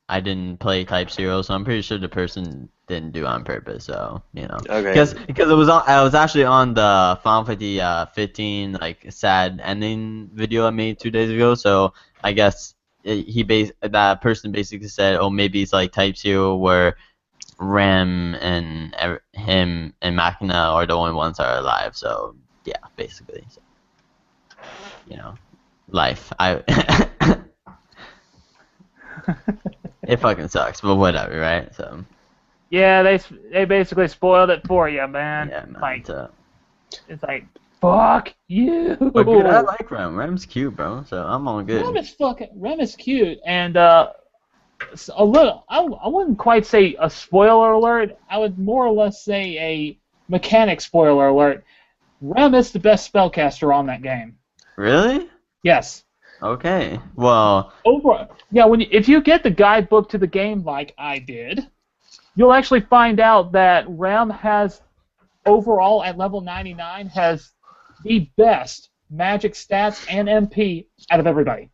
I didn't play Type 0, so I'm pretty sure the person didn't do it on purpose. So Okay. because it was I was actually on the Final Fantasy 15 like sad ending video I made 2 days ago. So I guess that person basically said, oh, maybe it's like Type 0 where Ram and him and Machina are the only ones that are alive. So yeah, basically. So, life. It fucking sucks, but whatever, right? So Yeah, they basically spoiled it for you, man. yeah, man. Like it's like fuck you. But dude, I like Ram. Ram's cute, bro. So I'm all good. Rem is cute, and a little. I wouldn't quite say a spoiler alert. I would more or less say a mechanic spoiler alert. Rem is the best spellcaster on that game. Really? Yes. Okay. Well. Yeah. If you get the guidebook to the game like I did, you'll actually find out that Rem has overall at level 99 has the best magic stats and MP out of everybody.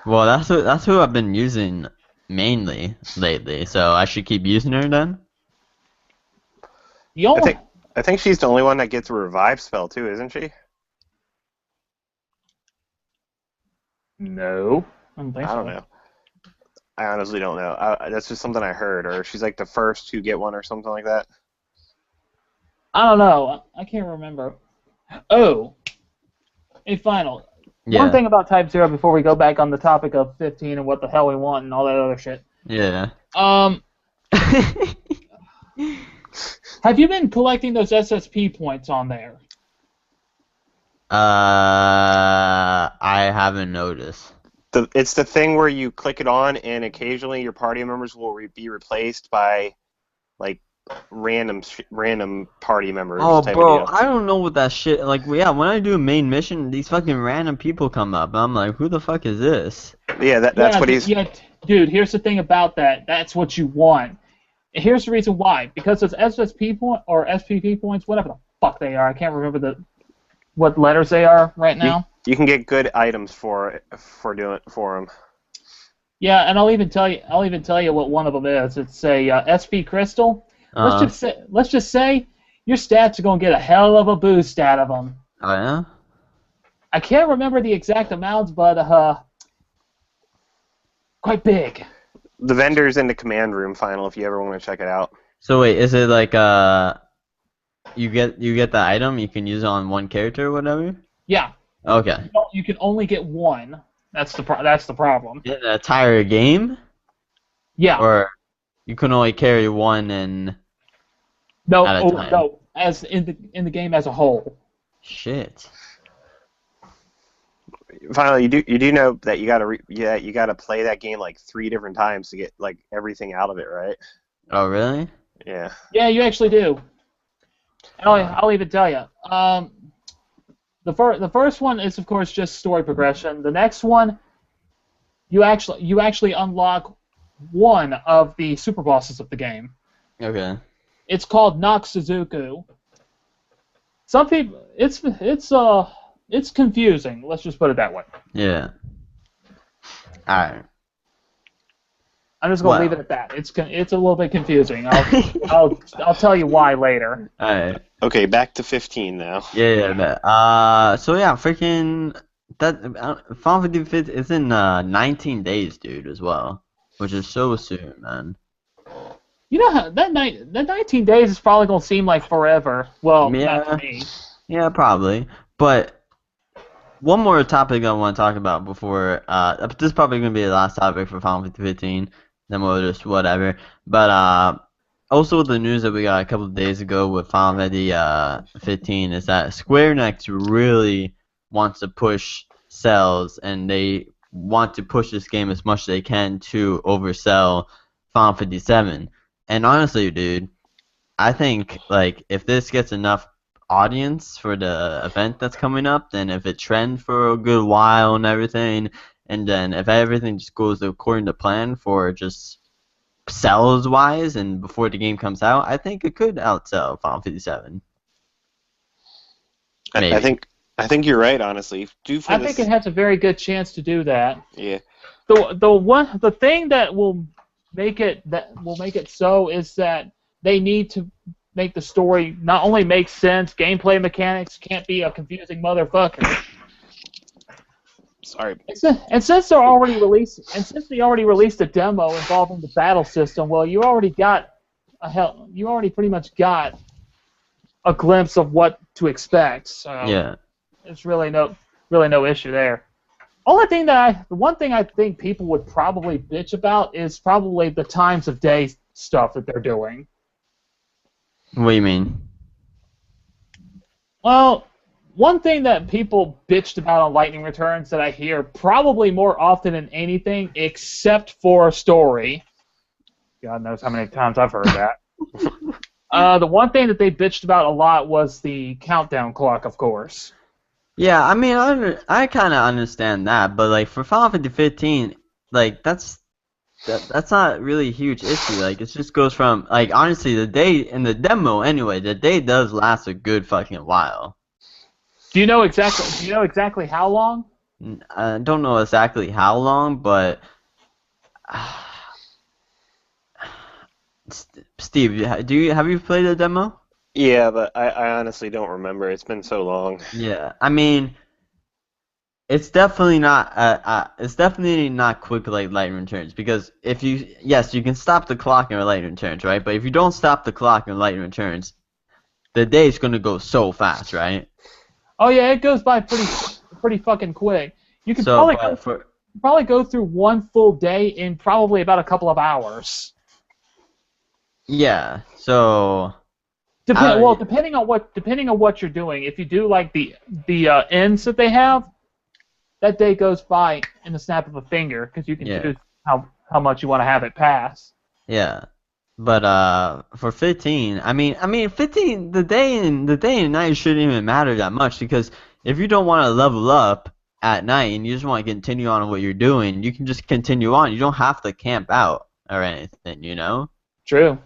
Well, that's who I've been using mainly lately. So I should keep using her then. I think she's the only one that gets a revive spell too, isn't she? No. I don't think so. I don't know. I honestly don't know. That's just something I heard, or she's like the first to get one or something like that. I don't know. I can't remember. Oh. Hey, Final. Yeah. One thing about Type 0 before we go back on the topic of 15 and what the hell we want and all that other shit. Yeah. Have you been collecting those SSP points on there? I haven't noticed. It's the thing where you click it on, and occasionally your party members will be replaced by like random party members. Oh, type bro, of deal. I don't know what that shit. Like, yeah, when I do a main mission, these fucking random people come up, and I'm like, who the fuck is this? Yeah, that's what he's. Yeah, dude. Here's the thing about that. That's what you want. Here's the reason why. Because those SSP point or SPP points, whatever the fuck they are, I can't remember what letters they are right now. You can get good items for them. Yeah, and I'll even tell you what one of them is. It's a SP crystal. Let's just say your stats are gonna get a hell of a boost out of them. Oh yeah. I can't remember the exact amounts, but quite big. The vendor's in the command room, Final, if you ever want to check it out. So wait, is it like you get the item, you can use it on one character or whatever? Yeah. Okay. You can only get one. That's the problem. In the entire game? Yeah. Or you can only carry one and no, at a time. no, as in the game as a whole. Shit. Finally, you do know that you gotta play that game like 3 different times to get like everything out of it, right? Oh really? Yeah. Yeah, you actually do. And I'll even tell you. The first one is of course just story progression. The next one, you actually unlock one of the super bosses of the game. Okay. It's called Nox Suzuku. Some people, it's it's confusing. Let's just put it that way. Yeah. All right. I'm just gonna leave it at that. It's a little bit confusing. I'll tell you why later. All right. Okay, back to 15 now. Yeah. So yeah, freaking that Final Fantasy 15 is in 19 days, dude, as well, which is so soon, man. You know how that 19 days is probably gonna seem like forever. Well, not to me. Yeah, probably. But one more topic I want to talk about before this is probably gonna be the last topic for Final Fantasy 15. Then we'll just whatever. But also the news that we got a couple of days ago with Final Fantasy 15 is that Square Enix really wants to push sales, and they want to push this game as much as they can to oversell Final Fantasy 7. And honestly, dude, I think like if this gets enough audience for the event that's coming up, then if it trends for a good while and everything, and then if everything just goes according to plan for just sales wise and before the game comes out, I think it could outsell Final Fantasy 7. I think you're right, honestly. I think it has a very good chance to do that. Yeah. The thing that will make it so is that they need to make the story not only make sense, gameplay mechanics can't be a confusing motherfucker. Sorry. And since they already released a demo involving the battle system, well, you already pretty much got a glimpse of what to expect. So Yeah. There's really no issue there. The one thing I think people would probably bitch about is probably the times of day stuff that they're doing. What do you mean? Well, one thing that people bitched about on Lightning Returns that I hear probably more often than anything, except for a story. God knows how many times I've heard that. The one thing that they bitched about a lot was the countdown clock, of course. Yeah, I mean, I kind of understand that, but like for Final Fantasy 15, like that's not really a huge issue. Like it just goes from like honestly the day in the demo anyway, the day does last a good fucking while. Do you know exactly how long? I don't know exactly how long, but Steve, have you played the demo? Yeah, but I honestly don't remember. It's been so long. Yeah, I mean, it's definitely not quick like Lightning Returns, because you can stop the clock in Lightning Returns, right? But if you don't stop the clock in Lightning Returns, the day's gonna go so fast, right? Oh yeah, it goes by pretty fucking quick. You can probably go through one full day in probably about a couple of hours. Yeah, so. Depending on what you're doing, if you do like the ends that they have, that day goes by in the snap of a finger because you can choose how much you want to have it pass. Yeah, but for 15, I mean 15, the day and night shouldn't even matter that much, because if you don't want to level up at night and you just want to continue on what you're doing, you can just continue on. You don't have to camp out or anything, you know? True.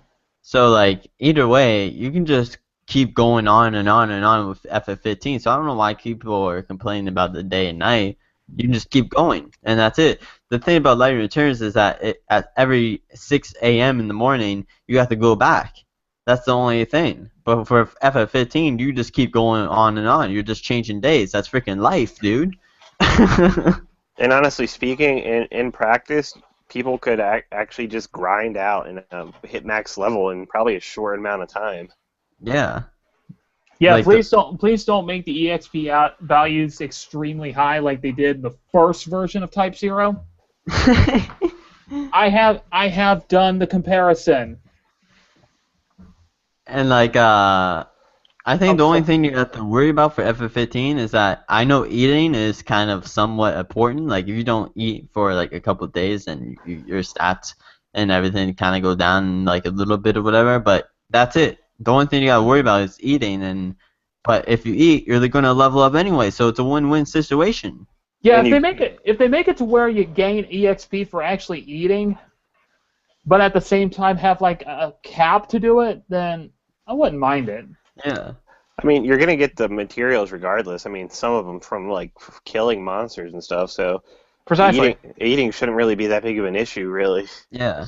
So, like, either way, you can just keep going on and on and on with FF15. So I don't know why people are complaining about the day and night. You can just keep going, and that's it. The thing about Lightning Returns is that at every 6 a.m. in the morning, you have to go back. That's the only thing. But for FF15, you just keep going on and on. You're just changing days. That's freaking life, dude. And honestly speaking, in practice, people could actually just grind out and hit max level in probably a short amount of time. Yeah. Yeah, like please don't make the EXP values extremely high like they did in the first version of Type 0. I have done the comparison. And like I think the only thing you have to worry about for FF15 is that I know eating is kind of somewhat important. Like, if you don't eat for like a couple of days, then your stats and everything kind of go down like a little bit or whatever. But that's it. The only thing you gotta worry about is eating. But if you eat, you're going to level up anyway. So it's a win-win situation. Yeah, if they make it to where you gain EXP for actually eating, but at the same time have like a cap to do it, then I wouldn't mind it. Yeah. I mean, you're gonna get the materials regardless. I mean, some of them from like killing monsters and stuff. So Precisely. eating shouldn't really be that big of an issue, really. Yeah.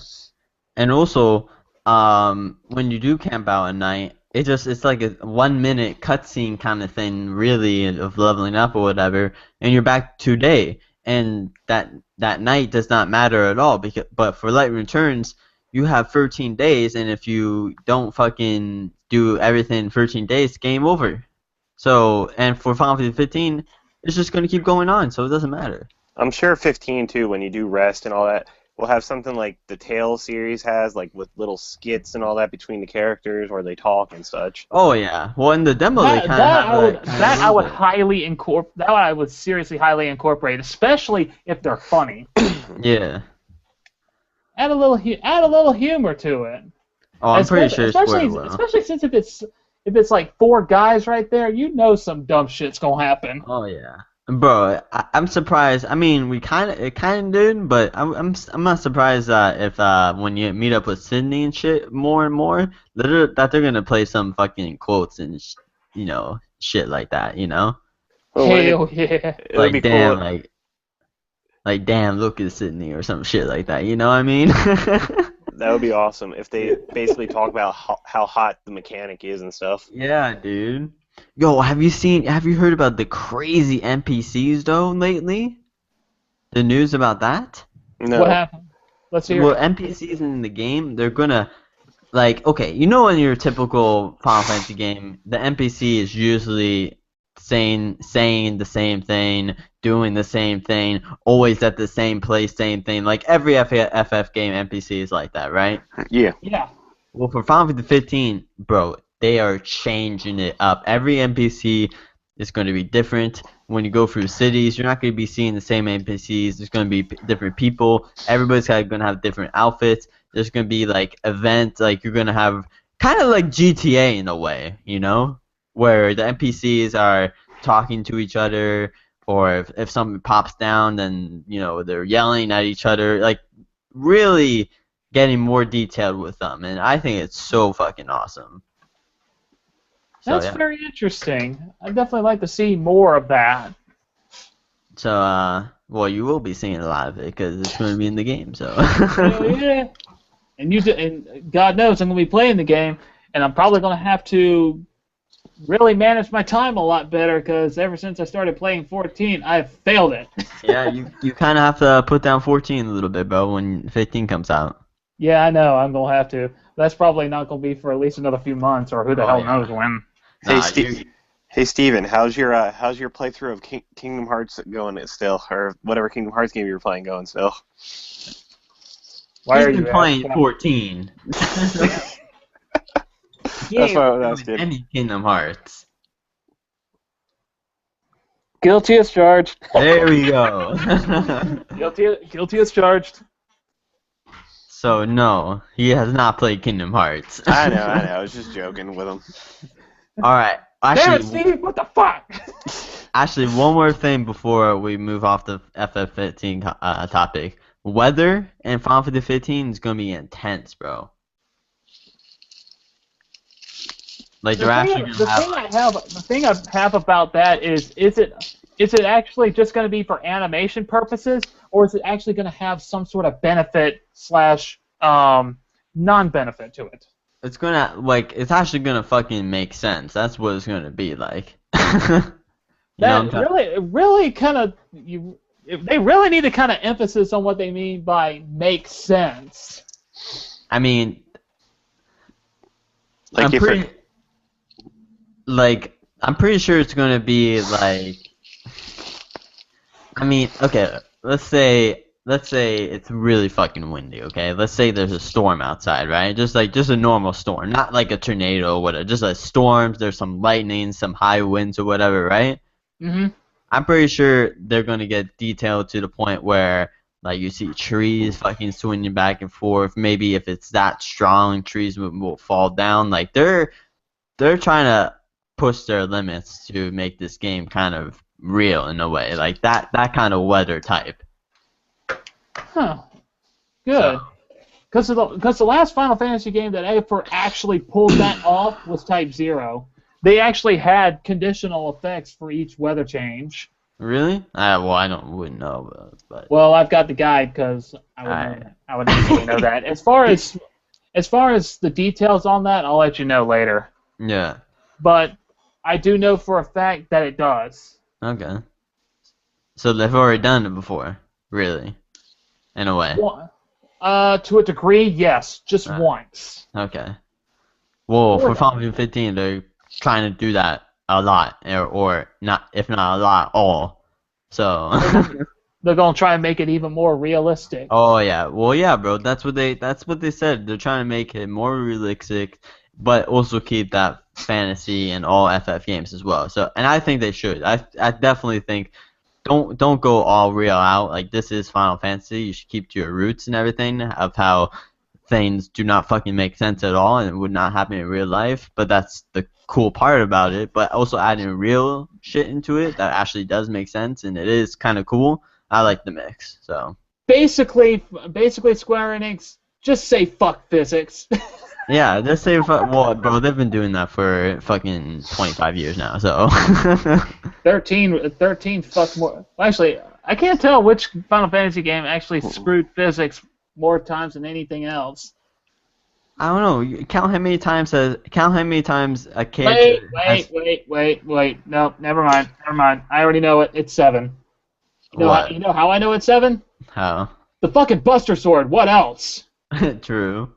And also, when you do camp out at night, it's like a 1 minute cutscene kind of thing, really, of leveling up or whatever, and you're back today, and that night does not matter at all. But for Light Returns, you have 13 days, and if you don't fucking do everything in 13 days, game over. So, and for Final Fantasy 15, it's just gonna keep going on, so it doesn't matter. I'm sure 15 too, when you do rest and all that, will have something like the Tales series has, like with little skits and all that between the characters where they talk and such. Oh yeah. Well, in the demo they kind of have that I would highly incorporate. That I would seriously highly incorporate, especially if they're funny. Yeah. Add a little humor to it. Oh, I'm pretty sure it's especially since if it's like 4 guys right there, you know some dumb shit's gonna happen. Oh yeah. Bro, I'm surprised. I mean, it kind of did, but I'm not surprised if when you meet up with Sydney and shit more and more that they're gonna play some fucking quotes and shit like that, Hell yeah! Like be damn, cool. like damn, look at Sydney or some shit like that. You know what I mean? That would be awesome if they basically talk about how hot the mechanic is and stuff. Yeah, dude. Yo, have you heard about the crazy NPCs though lately? The news about that? No. What happened? Let's hear Well, it. NPCs in the game, they're gonna okay, in your typical Final Fantasy game, the NPC is usually saying the same thing, doing the same thing, always at the same place, same thing. Like every FF game NPC is like that, right? Yeah. Yeah. Well, for Final Fantasy 15, bro, they are changing it up. Every NPC is going to be different. When you go through cities, you're not going to be seeing the same NPCs. There's going to be different people. Everybody's going to have different outfits. There's going to be like events, like you're going to have kind of like GTA in a way, where the NPCs are talking to each other, or if something pops down, then they're yelling at each other, like really getting more detailed with them, and I think it's so fucking awesome. That's very interesting. I'd definitely like to see more of that. So, well, you will be seeing a lot of it because it's going to be in the game. So. Hell yeah. And God knows I'm going to be playing the game, and I'm probably going to have to really manage my time a lot better because ever since I started playing 14, I've failed it. Yeah, you kind of have to put down 14 a little bit, bro, when 15 comes out. Yeah, I know. I'm going to have to. That's probably not going to be for at least another few months, or who the hell knows when. Hey, Steven, how's your playthrough of Kingdom Hearts going still, or whatever Kingdom Hearts game you're playing going still? Why are you playing 14? That's what I was asking. Any Kingdom Hearts. Guilty as charged. There we go. Guilty as charged. So no, he has not played Kingdom Hearts. I know. I was just joking with him. All right. Damn it, Steve! What the fuck? Actually, one more thing before we move off the FF15 topic. Weather in Final Fantasy 15 is gonna be intense, bro. Like they're actually gonna the thing I have about that is it actually just going to be for animation purposes, or is it actually going to have some sort of benefit / non-benefit to it? It's it's actually gonna fucking make sense. That's what it's gonna be like. Really kind of they really need to kind of emphasis on what they mean by make sense. I mean, like I'm pretty sure it's gonna be like. I mean, okay, let's say it's really fucking windy, okay? Let's say there's a storm outside, right? Just a normal storm, not like a tornado or whatever. Just like storms, there's some lightning, some high winds or whatever, right? Mm-hmm. I'm pretty sure they're gonna get detailed to the point where like you see trees fucking swinging back and forth. Maybe if it's that strong, trees will fall down. Like they're trying to push their limits to make this game kind of real in a way, like that kind of weather type. Huh. Good. Because the last Final Fantasy game that ever actually pulled that off was Type 0. they actually had conditional effects for each weather change. Really? Well, wouldn't know, but Well, I've got the guide because I would know Alright. that. I would easily know that. As far as the details on that, I'll let you know later. yeah. But I do know for a fact that it does. Okay. So they've already done it before, really, in a way. To a degree, yes, just once. Okay. Well, for Or- Final Fantasy 15, they're trying to do that a lot, or not, if not a lot, all. So. They're gonna try and make it even more realistic. Oh yeah, well yeah, bro. That's what they said. They're trying to make it more realistic, but also keep that fantasy in all FF games as well. So, and I think they should. I definitely think don't go all real out. Like, this is Final Fantasy. You should keep to your roots and everything of how things do not fucking make sense at all and it would not happen in real life. But that's the cool part about it. But also adding real shit into it that actually does make sense and it is kind of cool. I like the mix. So Basically, Square Enix, just say fuck physics. yeah, just say well, bro. They've been doing that for fucking 25 years now. So 13 fuck more. Actually, I can't tell which Final Fantasy game actually screwed physics more times than anything else. I don't know. Count how many times a character. Wait. No, never mind. I already know it. It's 7. What? You know how I know it's 7? How? The fucking Buster Sword. What else? True.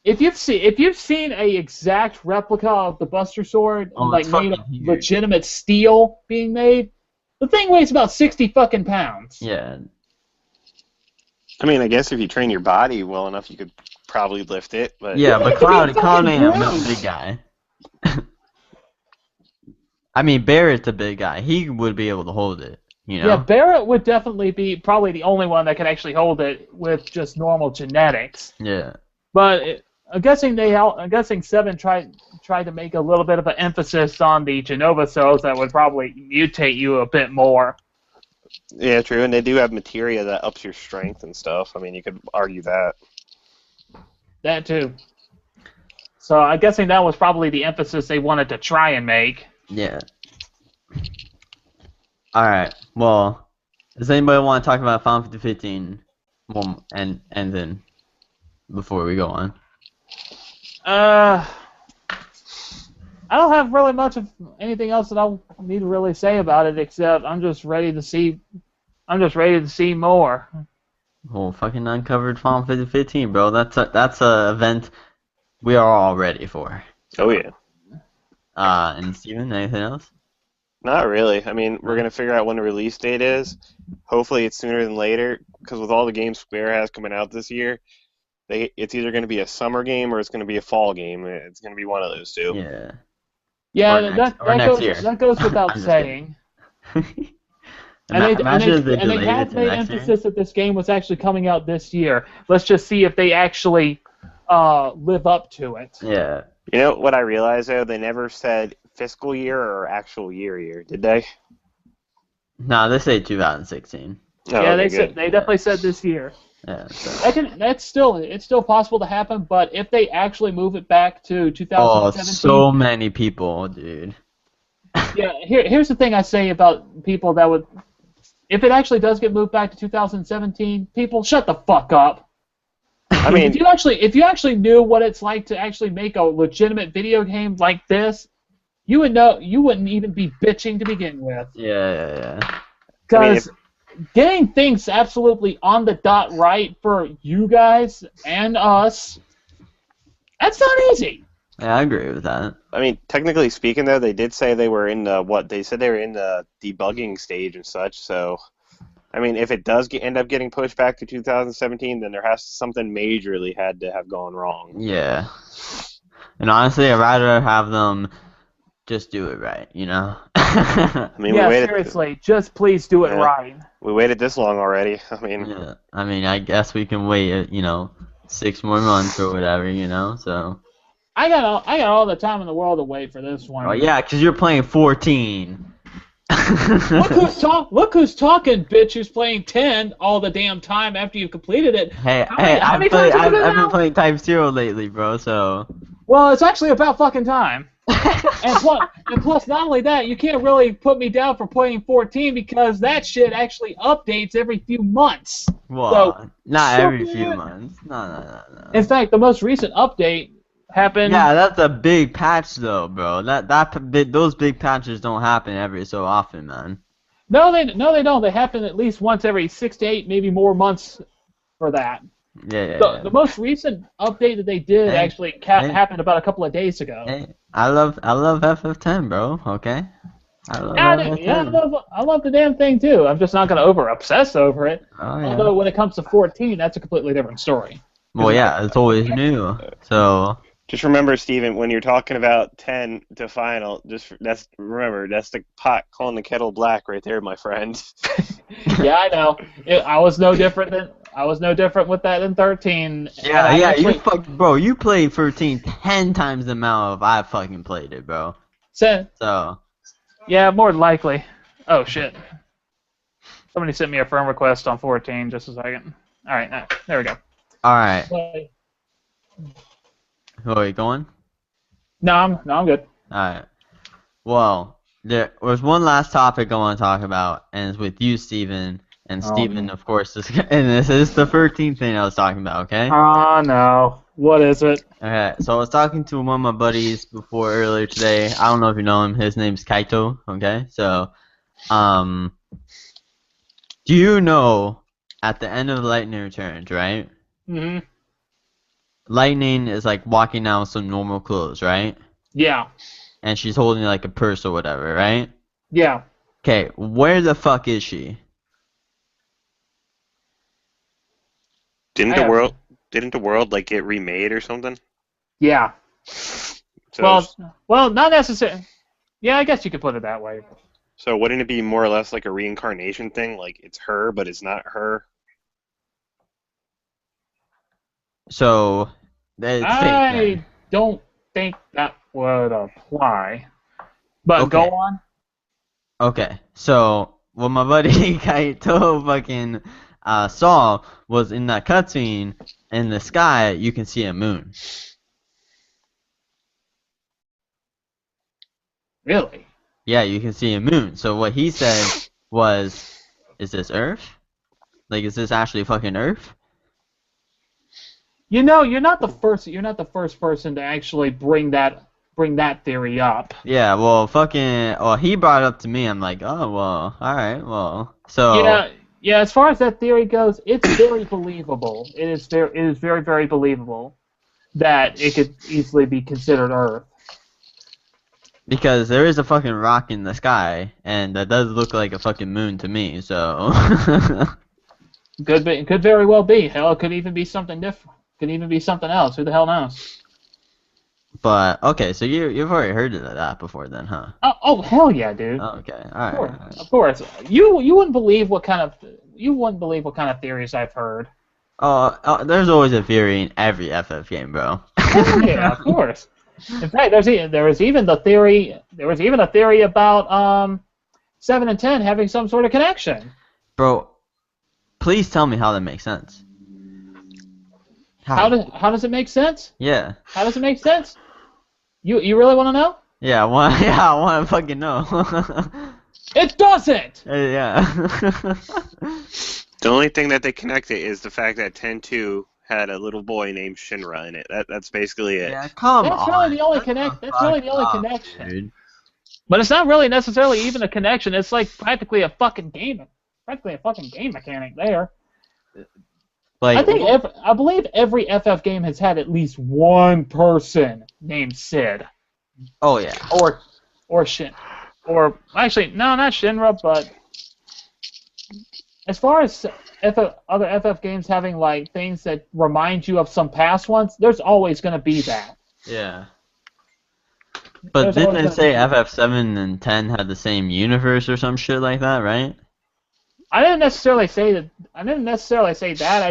If you've seen a exact replica of the Buster Sword, It's made of fucking huge. legitimate steel being made, the thing weighs about 60 fucking pounds. Yeah. I mean, I guess if you train your body well enough, you could probably lift it. But Yeah, but it could be Cloud ain't a fucking big guy. I mean, Barrett's a big guy. He would be able to hold it. You know? Yeah, Barrett would definitely be probably the only one that could actually hold it with just normal genetics. Yeah. But I'm guessing 7 tried to make a little bit of an emphasis on the Genova cells that would probably mutate you a bit more. yeah, true. And they do have materia that ups your strength and stuff. I mean, you could argue that. That too. So I'm guessing that was probably the emphasis they wanted to try and make. Yeah. Alright, well, does anybody want to talk about Final Fantasy 15? Well, and then, before we go on. I don't have really much of anything else that I need to really say about it, except I'm just ready to see more. Well, fucking uncovered Final Fantasy 15, bro. That's a event we are all ready for. Oh, yeah. And Steven, anything else? Not really. I mean, we're going to figure out when the release date is. Hopefully it's sooner than later, because with all the games Square has coming out this year, it's either going to be a summer game or it's going to be a fall game. It's going to be one of those two. Yeah. Yeah, Or next year. that goes without I'm just saying. Imagine if they And they delayed have it to made next year. emphasis that this game was actually coming out this year. Let's just see if they actually live up to it. Yeah. You know what I realized, though? They never said fiscal year or actual year, did they? No, they say 2016. Oh, Yeah, okay, they definitely said this year. Yeah. So. It's still possible to happen, but if they actually move it back to Oh, 2017, so many people, dude. yeah. Here's the thing I say about people that would, if it actually does get moved back to 2017, people shut the fuck up. I mean, if you actually knew what it's like to actually make a legitimate video game like this, you would know you wouldn't even be bitching to begin with. Yeah. Because getting things absolutely on the dot right for you guys and us, that's not easy. Yeah, I agree with that. I mean, technically speaking, though, they did say they were in the They said they were in the debugging stage and such. So, I mean, if it does end up getting pushed back to 2017, then there has something majorly had to have gone wrong. Yeah. And honestly, I'd rather have them just do it right, you know? I mean, Yeah, we waited. seriously, just please do it Yeah. right. We waited this long already. I mean, Yeah. I mean, I guess we can wait, 6 more months or whatever, so. I got all the time in the world to wait for this one. Oh, yeah, because you're playing 14. Look who's talking, bitch, who's playing 10 all the damn time after you've completed it. Hey, How many times have you done I've been now? playing Type 0 lately, bro, so. Well, it's actually about fucking time. And plus, not only that, you can't really put me down for playing 14 because that shit actually updates every few months. Well, So, not suck every few it. months. No. In fact, the most recent update happened. Yeah, that's a big patch though, bro. Those big patches don't happen every so often, man. No, they don't. They happen at least once every 6 to 8, maybe more months for that. The Yeah. most recent update that they did Hey, actually hey, happened about a couple of days ago. hey. I love FF10, bro. Okay. I love Yeah, FF10. I love the damn thing too. I'm just not going to over obsess over it. Oh yeah. Although when it comes to 14, that's a completely different story. Well, yeah, it's always new. So. Just remember, Steven, when you're talking about 10 to final, remember that's the pot calling the kettle black right there, my friend. Yeah, I know. I was no different with that than 13. Yeah. You played 13 10 times the amount of I fucking played it, bro. So. Yeah, more than likely. Oh shit. Somebody sent me a friend request on 14. Just a second. All right, there we go. All right. Play. Who are you going? No, I'm good. Alright. Well, there was one last topic I want to talk about, and it's with you, Steven. And Steven, of course, and this is the 13th thing I was talking about, okay? Oh, no. What is it? Okay, so I was talking to one of my buddies earlier today. I don't know if you know him. His name's Kaito, okay? So, do you know at the end of the Lightning Returns, right? Mm-hmm. Lightning is like walking down with some normal clothes, right? Yeah. And she's holding like a purse or whatever, right? Yeah. Okay, where the fuck is she? Didn't the world like get remade or something? Yeah. So, well, not necessarily. Yeah, I guess you could put it that way. So wouldn't it be more or less like a reincarnation thing? Like it's her, but it's not her? So, it's fake I then. don't think that would apply. But Okay. go on. Okay, so what my buddy Kaito fucking saw was in that cutscene, in the sky, you can see a moon. Really? Yeah, you can see a moon. So what he said was, is this Earth? Like, is this actually fucking Earth? You know, you're not the first person to actually bring that theory up. Yeah, well, he brought it up to me. I'm like, oh, well, alright, well. So. Yeah, as far as that theory goes, it's very believable. It is very, very believable that it could easily be considered Earth. Because there is a fucking rock in the sky, and that does look like a fucking moon to me, so. Could very well be. Hell, it could even be something different. Could even be something else. Who the hell knows? But, okay, so you've already heard of that before then, huh? Oh hell yeah, dude. Okay, alright. Of course. You wouldn't believe what kind of theories I've heard. There's always a theory in every FF game, bro. Yeah, of course. In fact, there was even a theory about 7 and 10 having some sort of connection. Bro, please tell me how that makes sense. How does it make sense? Yeah. How does it make sense? You really want to know? Yeah, I want to fucking know. It doesn't! Yeah. The only thing that they connected is the fact that 10-2 had a little boy named Shinra in it. That's basically it. Yeah, come That's on. really the only connection. But it's not really necessarily even a connection. It's like practically a fucking game mechanic there. Like, I believe every FF game has had at least one person named Sid. Oh yeah. Or Shin. Or actually, no, not Shinra, but as far as other FF games having like things that remind you of some past ones, there's always going to be that. Yeah. But didn't they say FF7 and 10 had the same universe or some shit like that, right? I didn't necessarily say that. I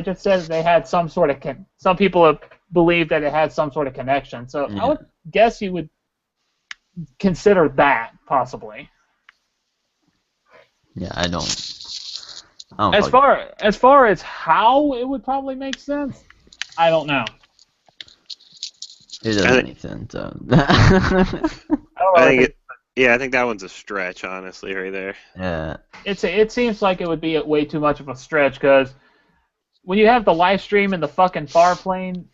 just said that they had some sort of some people believe that it had some sort of connection. So Yeah. I would guess you would consider that possibly. Yeah, I don't As far as how it would probably make sense, I don't know. It doesn't make sense. So. I don't know. I think that one's a stretch, honestly, right there. Yeah. It seems like it would be way too much of a stretch because when you have the live stream and the fucking far plane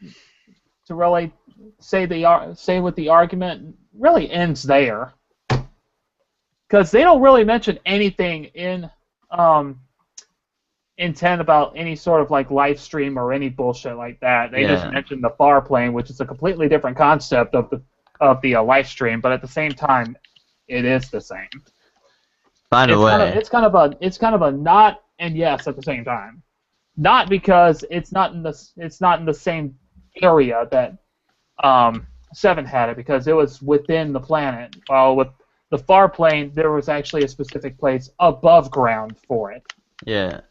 to really say what the argument really ends there, because they don't really mention anything in 10 about any sort of like live stream or any bullshit like that. They just mention the far plane, which is a completely different concept of the live stream, but at the same time, it is the same. By the way, it's kind of a not and yes at the same time. Not because it's not in the same area that 7 had it, because it was within the planet. While with the far plane, there was actually a specific place above ground for it. Yeah.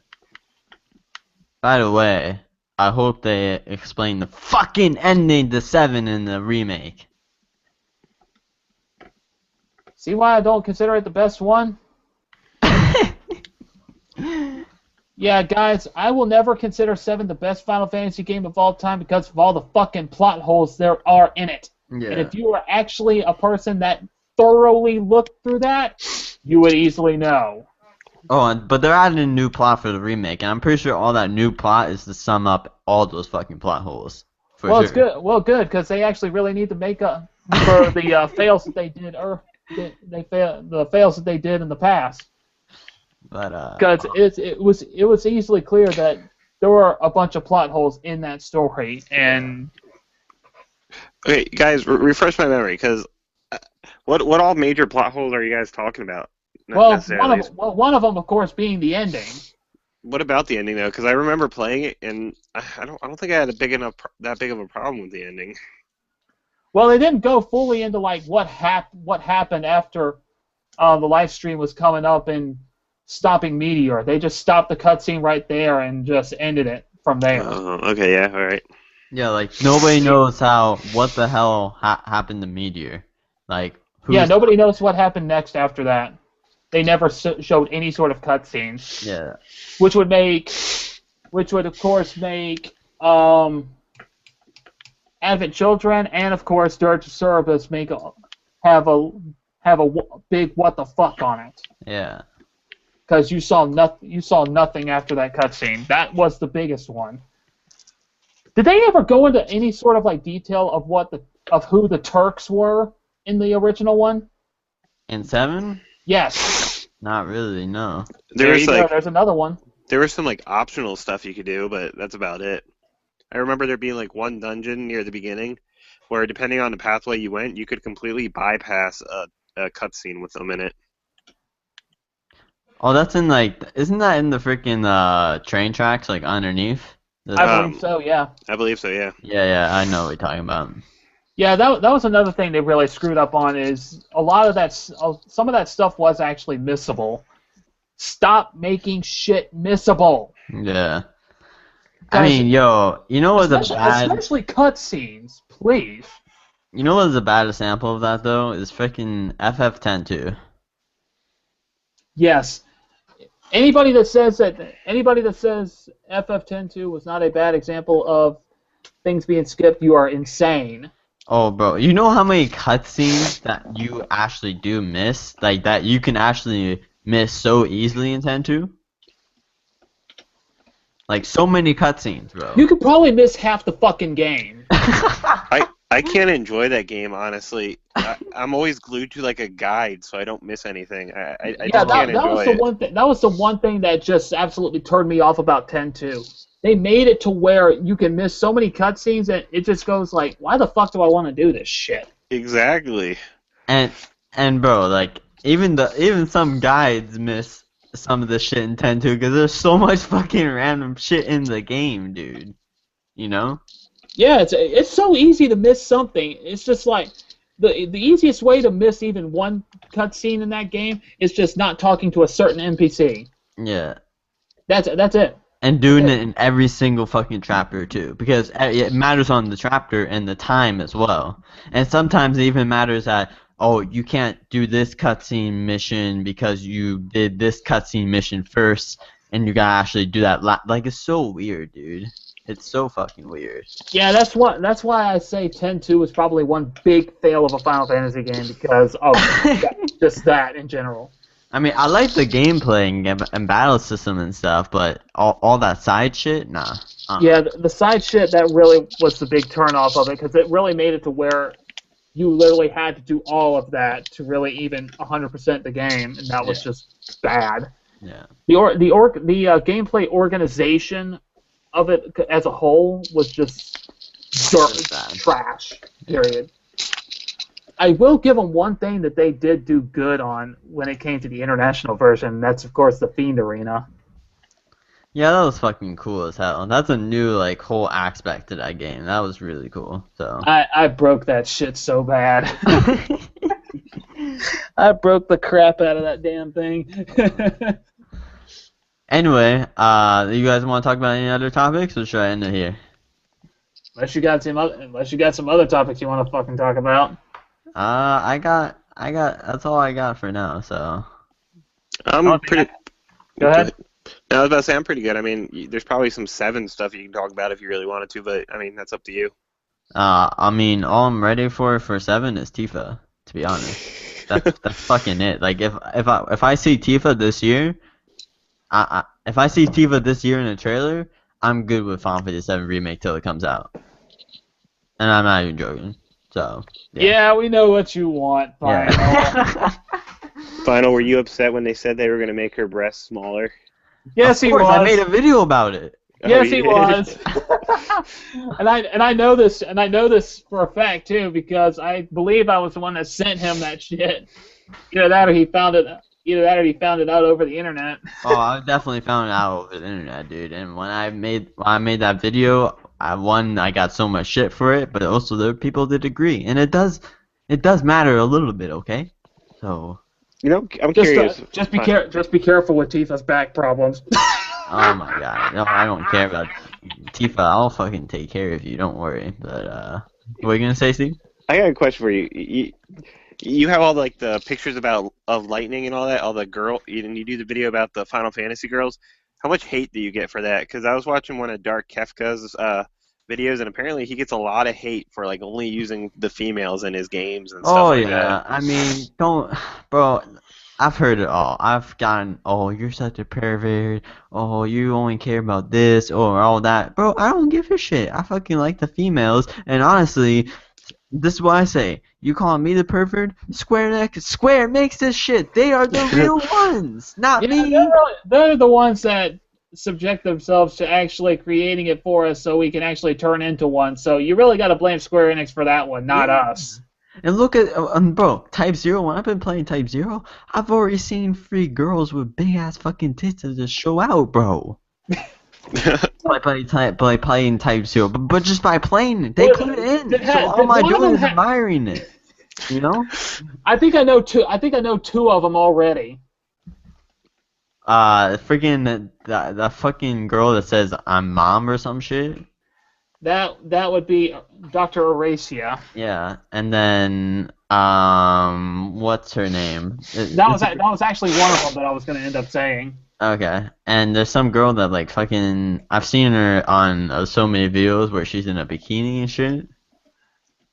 By the way, I hope they explain the fucking ending to 7 in the remake. See why I don't consider it the best one? Yeah, guys, I will never consider 7 the best Final Fantasy game of all time because of all the fucking plot holes there are in it. Yeah. And if you were actually a person that thoroughly looked through that, you would easily know. Oh, but they're adding a new plot for the remake, and I'm pretty sure all that new plot is to sum up all those fucking plot holes. Well, it's good. Well, good, because they actually really need to make up for the fails that they did, or the fails that they did in the past. But because it was easily clear that there were a bunch of plot holes in that story, and okay, guys, refresh my memory, because what all major plot holes are you guys talking about? One of them, of course, being the ending. What about the ending though? Because I remember playing it, and I don't think I had that big of a problem with the ending. Well, they didn't go fully into like what happened after the live stream was coming up and stopping Meteor. They just stopped the cutscene right there and just ended it from there. Okay, yeah, all right. Yeah, like nobody knows what the hell happened to Meteor. Like, nobody knows what happened next after that. They never showed any sort of cutscenes. Yeah. Which would of course make Advent Children and of course Dirge of Cerberus have a big what the fuck on it. Yeah. Because you saw nothing after that cutscene. That was the biggest one. Did they ever go into any sort of like detail of who the Turks were in the original one? In 7? Yes. Not really, no. There's another one. There was some like optional stuff you could do, but that's about it. I remember there being like one dungeon near the beginning where, depending on the pathway you went, you could completely bypass a cutscene with them in it. Oh, that's in isn't that in the freaking train tracks, like underneath? I believe so, yeah. I believe so, yeah. Yeah, I know what you're talking about. Yeah, that was another thing they really screwed up on, is a lot of that, some of that stuff was actually missable. Stop making shit missable. Yeah. I mean, yo, you know what's especially cutscenes, please. You know what's a bad example of that though? Is freaking FF10-2. Yes. Anybody that says FF10-2 was not a bad example of things being skipped, you are insane. Oh, bro, you know how many cutscenes that you actually do miss? Like, that you can actually miss so easily in 10-2? Like, so many cutscenes, bro. You could probably miss half the fucking game. I can't enjoy that game, honestly. I'm always glued to like a guide, so I don't miss anything. I just can't enjoy it. That was the one thing that just absolutely turned me off about 10-2. They made it to where you can miss so many cutscenes that it just goes like, why the fuck do I want to do this shit? Exactly. And bro, like even some guides miss some of the shit in 10-2 because there's so much fucking random shit in the game, dude. You know? Yeah, it's so easy to miss something. It's just like the easiest way to miss even one cutscene in that game is just not talking to a certain NPC. Yeah. That's it. And doing it in every single fucking chapter too, because it matters on the chapter and the time as well. And sometimes it even matters that, oh, you can't do this cutscene mission because you did this cutscene mission first, and you gotta actually do that. Like, it's so weird, dude. It's so fucking weird. Yeah, that's why I say 10-2 was probably one big fail of a Final Fantasy game because of just that in general. I mean, I like the gameplay and battle system and stuff, but all that side shit, nah. Yeah, the side shit, that really was the big turnoff of it, because it really made it to where you literally had to do all of that to really even 100% the game, and that was just bad. Yeah. The gameplay organization of it as a whole was just trash, period. I will give them one thing that they did do good on when it came to the international version, and that's, of course, the Fiend Arena. Yeah, that was fucking cool as hell. That's a new, like, whole aspect to that game. That was really cool, so. I broke that shit so bad. I broke the crap out of that damn thing. Anyway, you guys want to talk about any other topics, or should I end it here? Unless you got some other topics you want to fucking talk about. I got, that's all I got for now, so. I'm pretty. Go ahead. No, I was about to say I'm pretty good. I mean, there's probably some 7 stuff you can talk about if you really wanted to, but I mean, that's up to you. I mean, all I'm ready for 7 is Tifa, to be honest. That's fucking it. Like, if I see Tifa this year, if I see Tifa this year in a trailer, I'm good with Final Fantasy 7 Remake till it comes out. And I'm not even joking. So, yeah, we know what you want, Final. Yeah. Final, were you upset when they said they were going to make her breasts smaller? Yes, he was. I made a video about it. Yes, he was. and I know this, for a fact too, because I believe I was the one that sent him that shit. Either that or he found it out over the internet. Oh, I definitely found it out over the internet, dude. And when I made that video, I got so much shit for it, but also the people did agree, and it does matter a little bit, okay? So. You know, I'm curious. Just be careful with Tifa's back problems. Oh my god, no, I don't care about Tifa. I'll fucking take care of you. Don't worry. But what are you gonna say, Steve? I got a question for you. You have all like the pictures of lightning and all that, all the girl, and you do the video about the Final Fantasy girls. How much hate do you get for that? Because I was watching one of Dark Kefka's videos, and apparently he gets a lot of hate for like only using the females in his games and stuff like that. I mean, bro. I've heard it all. I've gotten, oh, you're such a pervert. Oh, you only care about this or all that. Bro, I don't give a shit. I fucking like the females. And honestly, this is what I say. You calling me the pervert? Square makes this shit. They are the real ones, not me. They're the ones that subject themselves to actually creating it for us so we can actually turn into one. So you really got to blame Square Enix for that one, not us. And look at, bro, Type 0, when I've been playing Type 0, I've already seen 3 girls with big-ass fucking tits that just show out, bro. by playing Type 0, but just by playing it, they put it in, so all I'm doing is admiring it, you know? I think I know 2 of them already. Freaking, that fucking girl that says, I'm mom or some shit. That would be Dr. Horacia. Yeah, and then what's her name? That was actually one of them that I was gonna end up saying. Okay, and there's some girl that like fucking I've seen her on so many videos where she's in a bikini and shit.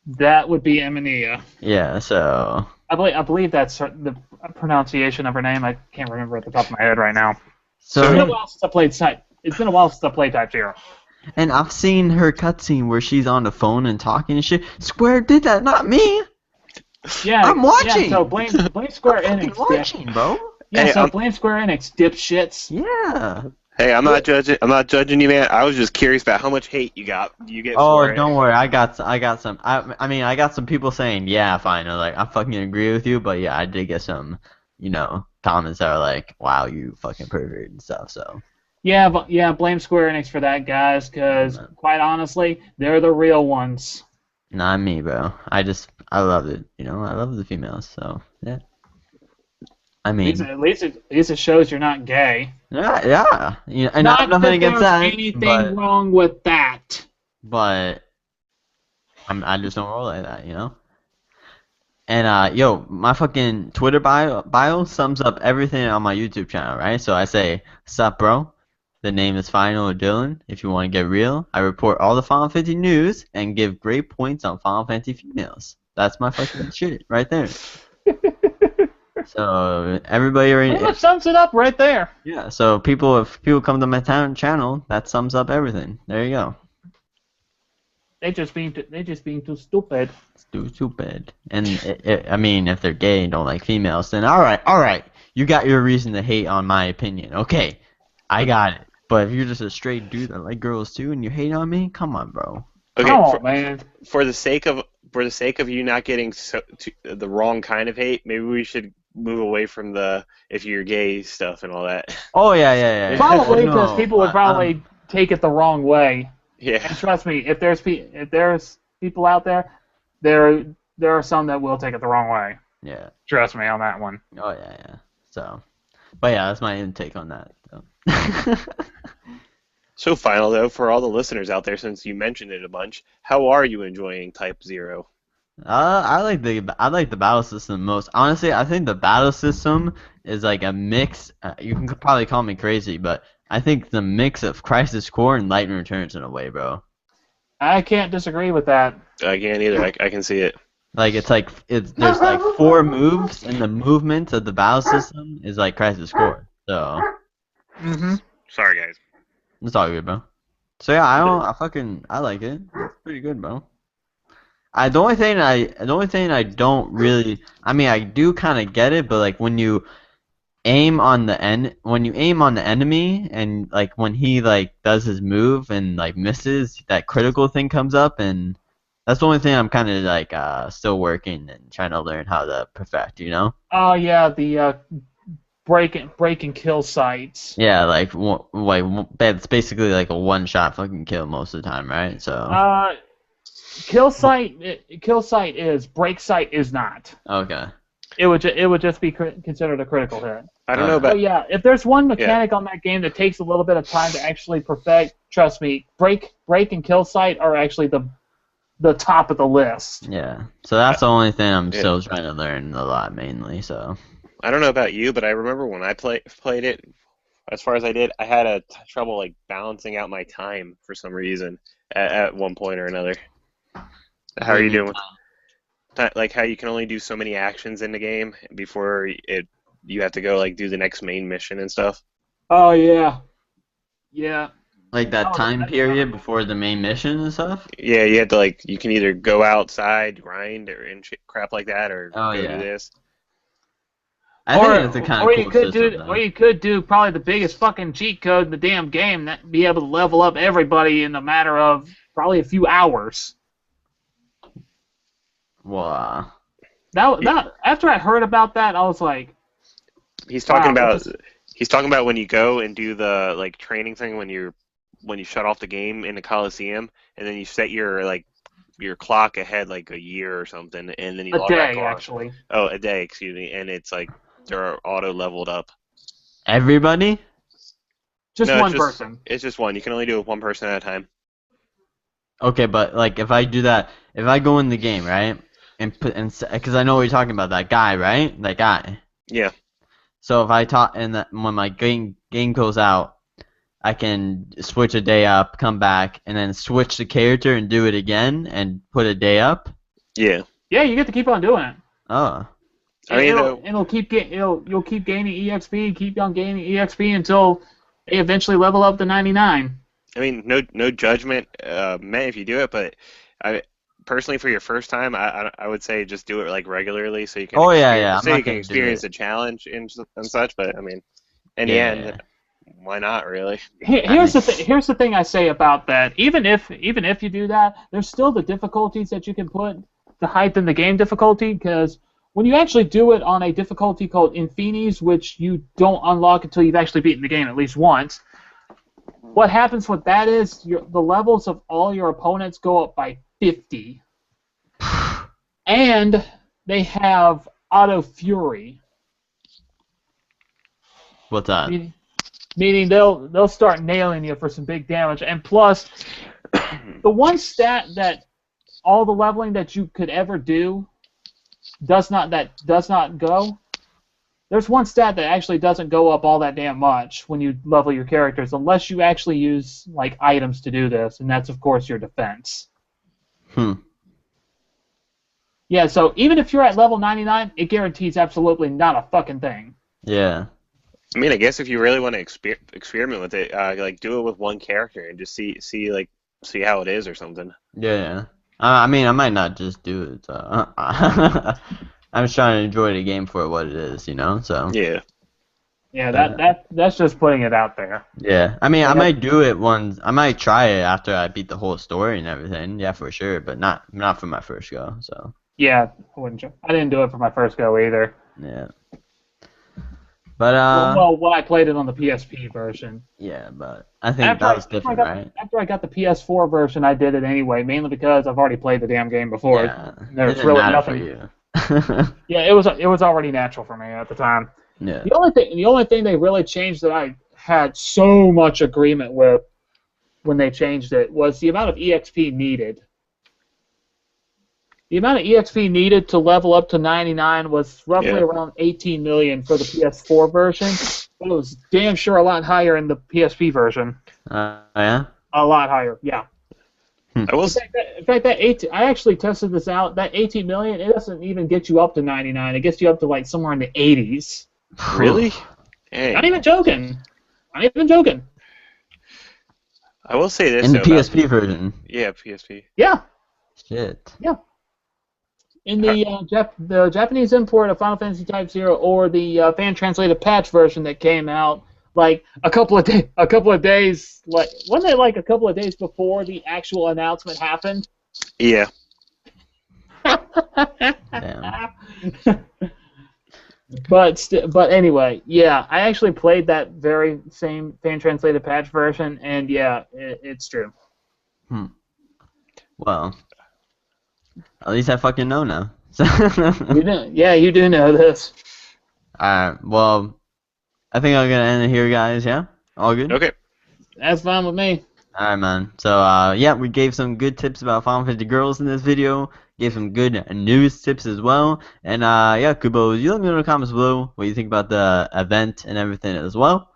That would be Emilia. Yeah, so I believe that's the pronunciation of her name. I can't remember at the top of my head right now. So it's been a while since I played Type 0. And I've seen her cutscene where she's on the phone and talking and shit. Square did that, not me. Yeah, I'm watching. Yeah, so blame Square Enix. I'm watching, bro. Yeah, so blame Square Enix, dipshits. Yeah. Hey, I'm not judging you, man. I was just curious about how much hate you get. Oh, don't worry. I got some. I got some people saying, yeah, fine. Like I fucking agree with you, but yeah, I did get some, comments that are like, wow, you fucking pervert and stuff. So. Yeah, blame Square Enix for that, guys, because, quite honestly, they're the real ones. Not me, bro. I love it. I love the females, so, yeah. I mean... At least it shows you're not gay. Yeah. And I have nothing against that. Not anything wrong with that. But, I just don't roll like that, And, yo, my fucking Twitter bio sums up everything on my YouTube channel, right? So I say, sup, bro? The name is Final or Dylan. If you want to get real, I report all the Final Fantasy news and give great points on Final Fantasy females. That's my fucking shit right there. So everybody Pretty much sums it up right there. yeah. So if people come to my channel, that sums up everything. There you go. They just being too stupid. It's too stupid. And I mean, if they're gay and don't like females, then all right. You got your reason to hate on my opinion. Okay, I got it. But if you're just a straight dude that like girls too, and you hate on me, come on, bro. Okay, Come on, man. For the sake of you not getting the wrong kind of hate, maybe we should move away from the if you're gay stuff and all that. Oh yeah. Probably because No, people would probably take it the wrong way. Yeah. And trust me, if there's people out there, there are some that will take it the wrong way. Yeah. Trust me on that one. Oh yeah. So, but yeah, that's my intake on that. So. So final though, for all the listeners out there, since you mentioned it a bunch, how are you enjoying Type 0? I like the battle system most. Honestly, I think the battle system is like a mix. You can probably call me crazy, but I think the mix of Crisis Core and Lightning Returns in a way, bro. I can't disagree with that. I can't either. I can see it. Like there's like 4 moves, and the movement of the battle system is like Crisis Core. So Sorry, guys. it's all good, bro. So yeah, I like it. It's pretty good, bro. The only thing I don't really, I mean, I do kind of get it, but like when you aim on the enemy and like when he like does his move and like misses, that critical thing comes up, and that's the only thing I'm kind of like still working and trying to learn how to perfect, you know? Oh yeah, the break and kill sites. Yeah, that's basically like a one-shot fucking kill most of the time, right? So. Kill site is, break site is not. Okay. It would just be considered a critical hit. I don't know about. But yeah, if there's one mechanic on that game that takes a little bit of time to actually perfect, trust me, break and kill site are actually the top of the list. Yeah. So that's the only thing I'm still trying to learn a lot mainly. So. I don't know about you, but I remember when I played it. As far as I did, I had trouble like balancing out my time for some reason at one point or another. How are you doing? Like how you can only do so many actions in the game before you have to go like do the next main mission and stuff. Oh yeah. Yeah. Like that time period before the main mission and stuff? Yeah, you have to you can either go outside, grind, and crap like that, or go do this. I think it's a kind of cool system. Or you could do probably the biggest fucking cheat code in the damn game, that be able to level up everybody in a matter of probably a few hours. Wow. After I heard about that, I was like, he's talking about when you go and do the like training thing when you shut off the game in the Coliseum, and then you set your clock ahead like a year or something, and then you log back on. Actually. Oh, a day, excuse me, and it's like they're auto leveled up. Everybody? Just one person. It's just one. You can only do it one person at a time. Okay, but like if I do that, if I go in the game, right, because I know what you're talking about, that guy, right? That guy. Yeah. So if I when my game goes out, I can switch a day up, come back, and then switch the character and do it again and put a day up. Yeah. Yeah, you get to keep on doing it. Oh. I mean, you'll keep gaining EXP, keep on gaining EXP until they eventually level up to 99. I mean, no judgment meant if you do it, but personally, for your first time, I would say just do it like regularly so you can. So you can experience the challenge and such. But I mean, in the end, why not really? Here's the thing I say about that. Even if you do that, there's still the difficulties that you can put to heighten the game difficulty, because when you actually do it on a difficulty called Infinis, which you don't unlock until you've actually beaten the game at least once, what happens with that is the levels of all your opponents go up by 50. And they have Auto Fury. What's that? Meaning they'll start nailing you for some big damage. And plus, the one stat that all the leveling that you could ever do does not go there's one stat that actually doesn't go up all that damn much when you level your characters, unless you actually use like items to do this, and that's of course your defense. Yeah, so even if you're at level 99, it guarantees absolutely not a fucking thing. Yeah. I mean, I guess if you really want to experiment with it, like do it with one character and just see how it is or something. Yeah. I mean, I might not just do it. I'm just trying to enjoy the game for what it is, you know. So. Yeah. Yeah, that's just putting it out there. Yeah, I mean, I might do it once. I might try it after I beat the whole story and everything. Yeah, for sure, but not for my first go. So. Yeah, I didn't do it for my first go either. Yeah. But well, when I played it on the PSP version. Yeah, but I think that was different, right? After I got the PS4 version, I did it anyway, mainly because I've already played the damn game before. Yeah, there's really nothing for you. Yeah, it was already natural for me at the time. Yeah. The only thing they really changed that I had so much agreement with when they changed it was the amount of EXP needed. The amount of EXP needed to level up to 99 was roughly around 18 million for the PS4 version, but it was damn sure a lot higher in the PSP version. Yeah? A lot higher, yeah. In fact, I actually tested this out. That 18 million, it doesn't even get you up to 99. It gets you up to like somewhere in the 80s. Really? Hey. Not even joking. I will say this. In the PSP version. Yeah, PSP. Yeah. Shit. Yeah. In the Japanese import of Final Fantasy Type 0 or the fan-translated patch version that came out like a couple of days, like wasn't it like a couple of days before the actual announcement happened? Yeah. Damn. But anyway, yeah, I actually played that very same fan-translated patch version, and yeah, it's true. Well, at least I fucking know now. You do know this. Alright, well, I think I'm gonna end it here, guys, yeah? All good? Okay. That's fine with me. Alright, man. So, yeah, we gave some good tips about Final Fantasy Girls in this video. Gave some good news tips as well. And, yeah, Kupos, you let me know in the comments below what you think about the event and everything as well.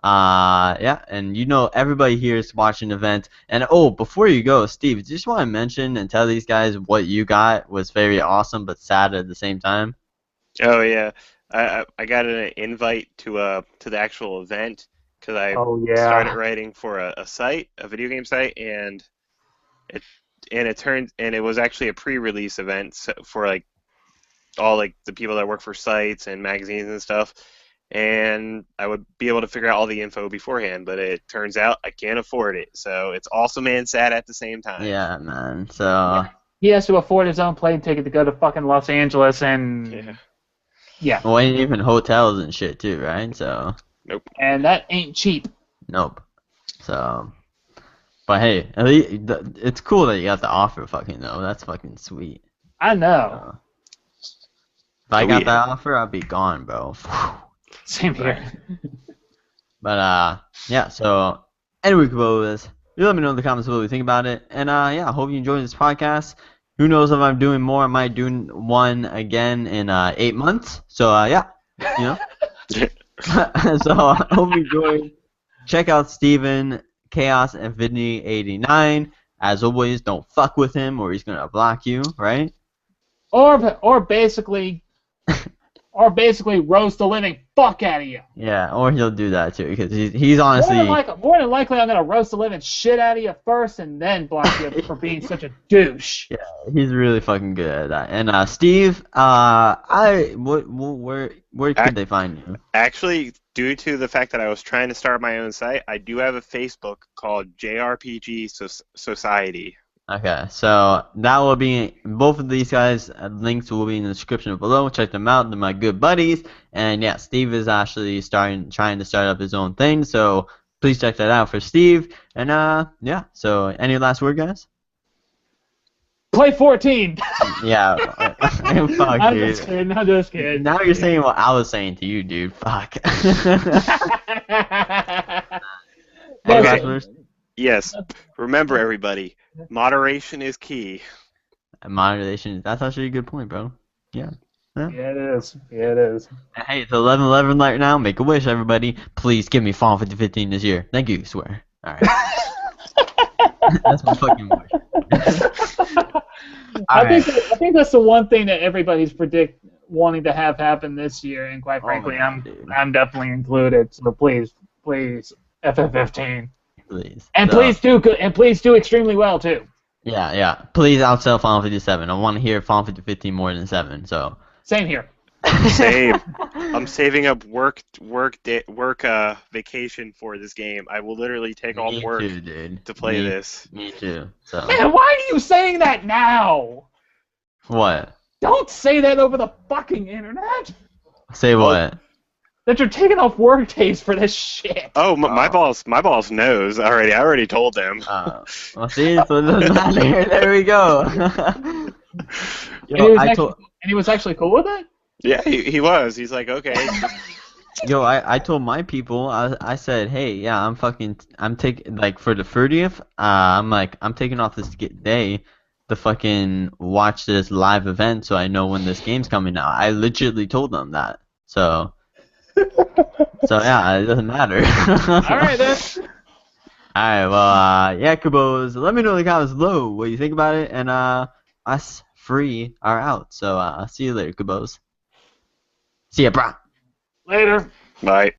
Yeah, and you know everybody here is watching the event. And, oh, before you go, Steve, just want to mention and tell these guys what you got was very awesome but sad at the same time. Oh, yeah. I got an invite to the actual event because I started writing for a site, a video game site, and it was actually a pre-release event for like all like the people that work for sites and magazines and stuff, and I would be able to figure out all the info beforehand, but it turns out I can't afford it, so it's awesome and sad at the same time. Yeah, man. So he has to afford his own plane ticket to go to fucking Los Angeles and yeah. Well, ain't even hotels and shit too, right? So. Nope. And that ain't cheap. Nope. So. But hey, at least it's cool that you got the offer, fucking though. That's fucking sweet. I know. If I got that offer, I'd be gone, bro. Same here. But yeah. So anyway, Kupos, you let me know in the comments below what you think about it, and yeah, I hope you enjoyed this podcast. Who knows if I'm doing more? I might do one again in 8 months. So yeah, you know. So I hope you enjoyed. Check out Steven Chaos and Vidney 89. As always, don't fuck with him or he's gonna block you, right? Or basically roast the living fuck out of you. Yeah, or he'll do that too because he's honestly more than likely I'm gonna roast the living shit out of you first and then block you for being such a douche. Yeah, he's really fucking good at that. And Steve, where could they find you? Actually, due to the fact that I was trying to start my own site, I do have a Facebook called JRPG Society. Okay, so that will be both of these guys. Links will be in the description below. Check them out. They're my good buddies. And yeah, Steve is actually trying to start up his own thing. So please check that out for Steve. And yeah. So any last word, guys? Play 14. Yeah. Fuck, I'm dude. just kidding. Now you're saying what I was saying to you, dude. Fuck. Any last words? Yes. Remember, everybody, moderation is key. Moderation. That's actually a good point, bro. Yeah. Yeah. Yeah, it is. Yeah, it is. Hey, it's 11/11 right now. Make a wish, everybody. Please give me Final Fantasy 15 this year. Thank you, swear. All right. That's my fucking wish. All right. I think that's the one thing that everybody's wanting to have happen this year, and quite Oh my frankly, God, dude. I'm definitely included. So please, FF15, Please. and So, please do extremely well too. yeah. Please outsell Final Fantasy 7. I want to hear Final Fantasy 15 more than 7. So. Same here. Same. I'm saving up vacation for this game. I will literally take off work Me too, dude. to play this. Me too. So. Man, why are you saying that now? What? Don't say that over the fucking internet. Say what? That you're taking off work days for this shit. Oh, my boss knows already. I already told them. Well, see, so it doesn't matter. There we go. Yo, And he was actually cool with it? Yeah, he was. He's like, okay. Yo, I told my people, I said, hey, yeah, I'm taking, like, for the 30th, I'm taking off this day to fucking watch this live event so I know when this game's coming out. I legitimately told them that. So yeah, it doesn't matter. Alright then. Alright, well, yeah, Kupos, let me know in the comments below what you think about it, and us free are out. So see you later, Kupos. See ya, brah. Later. Bye.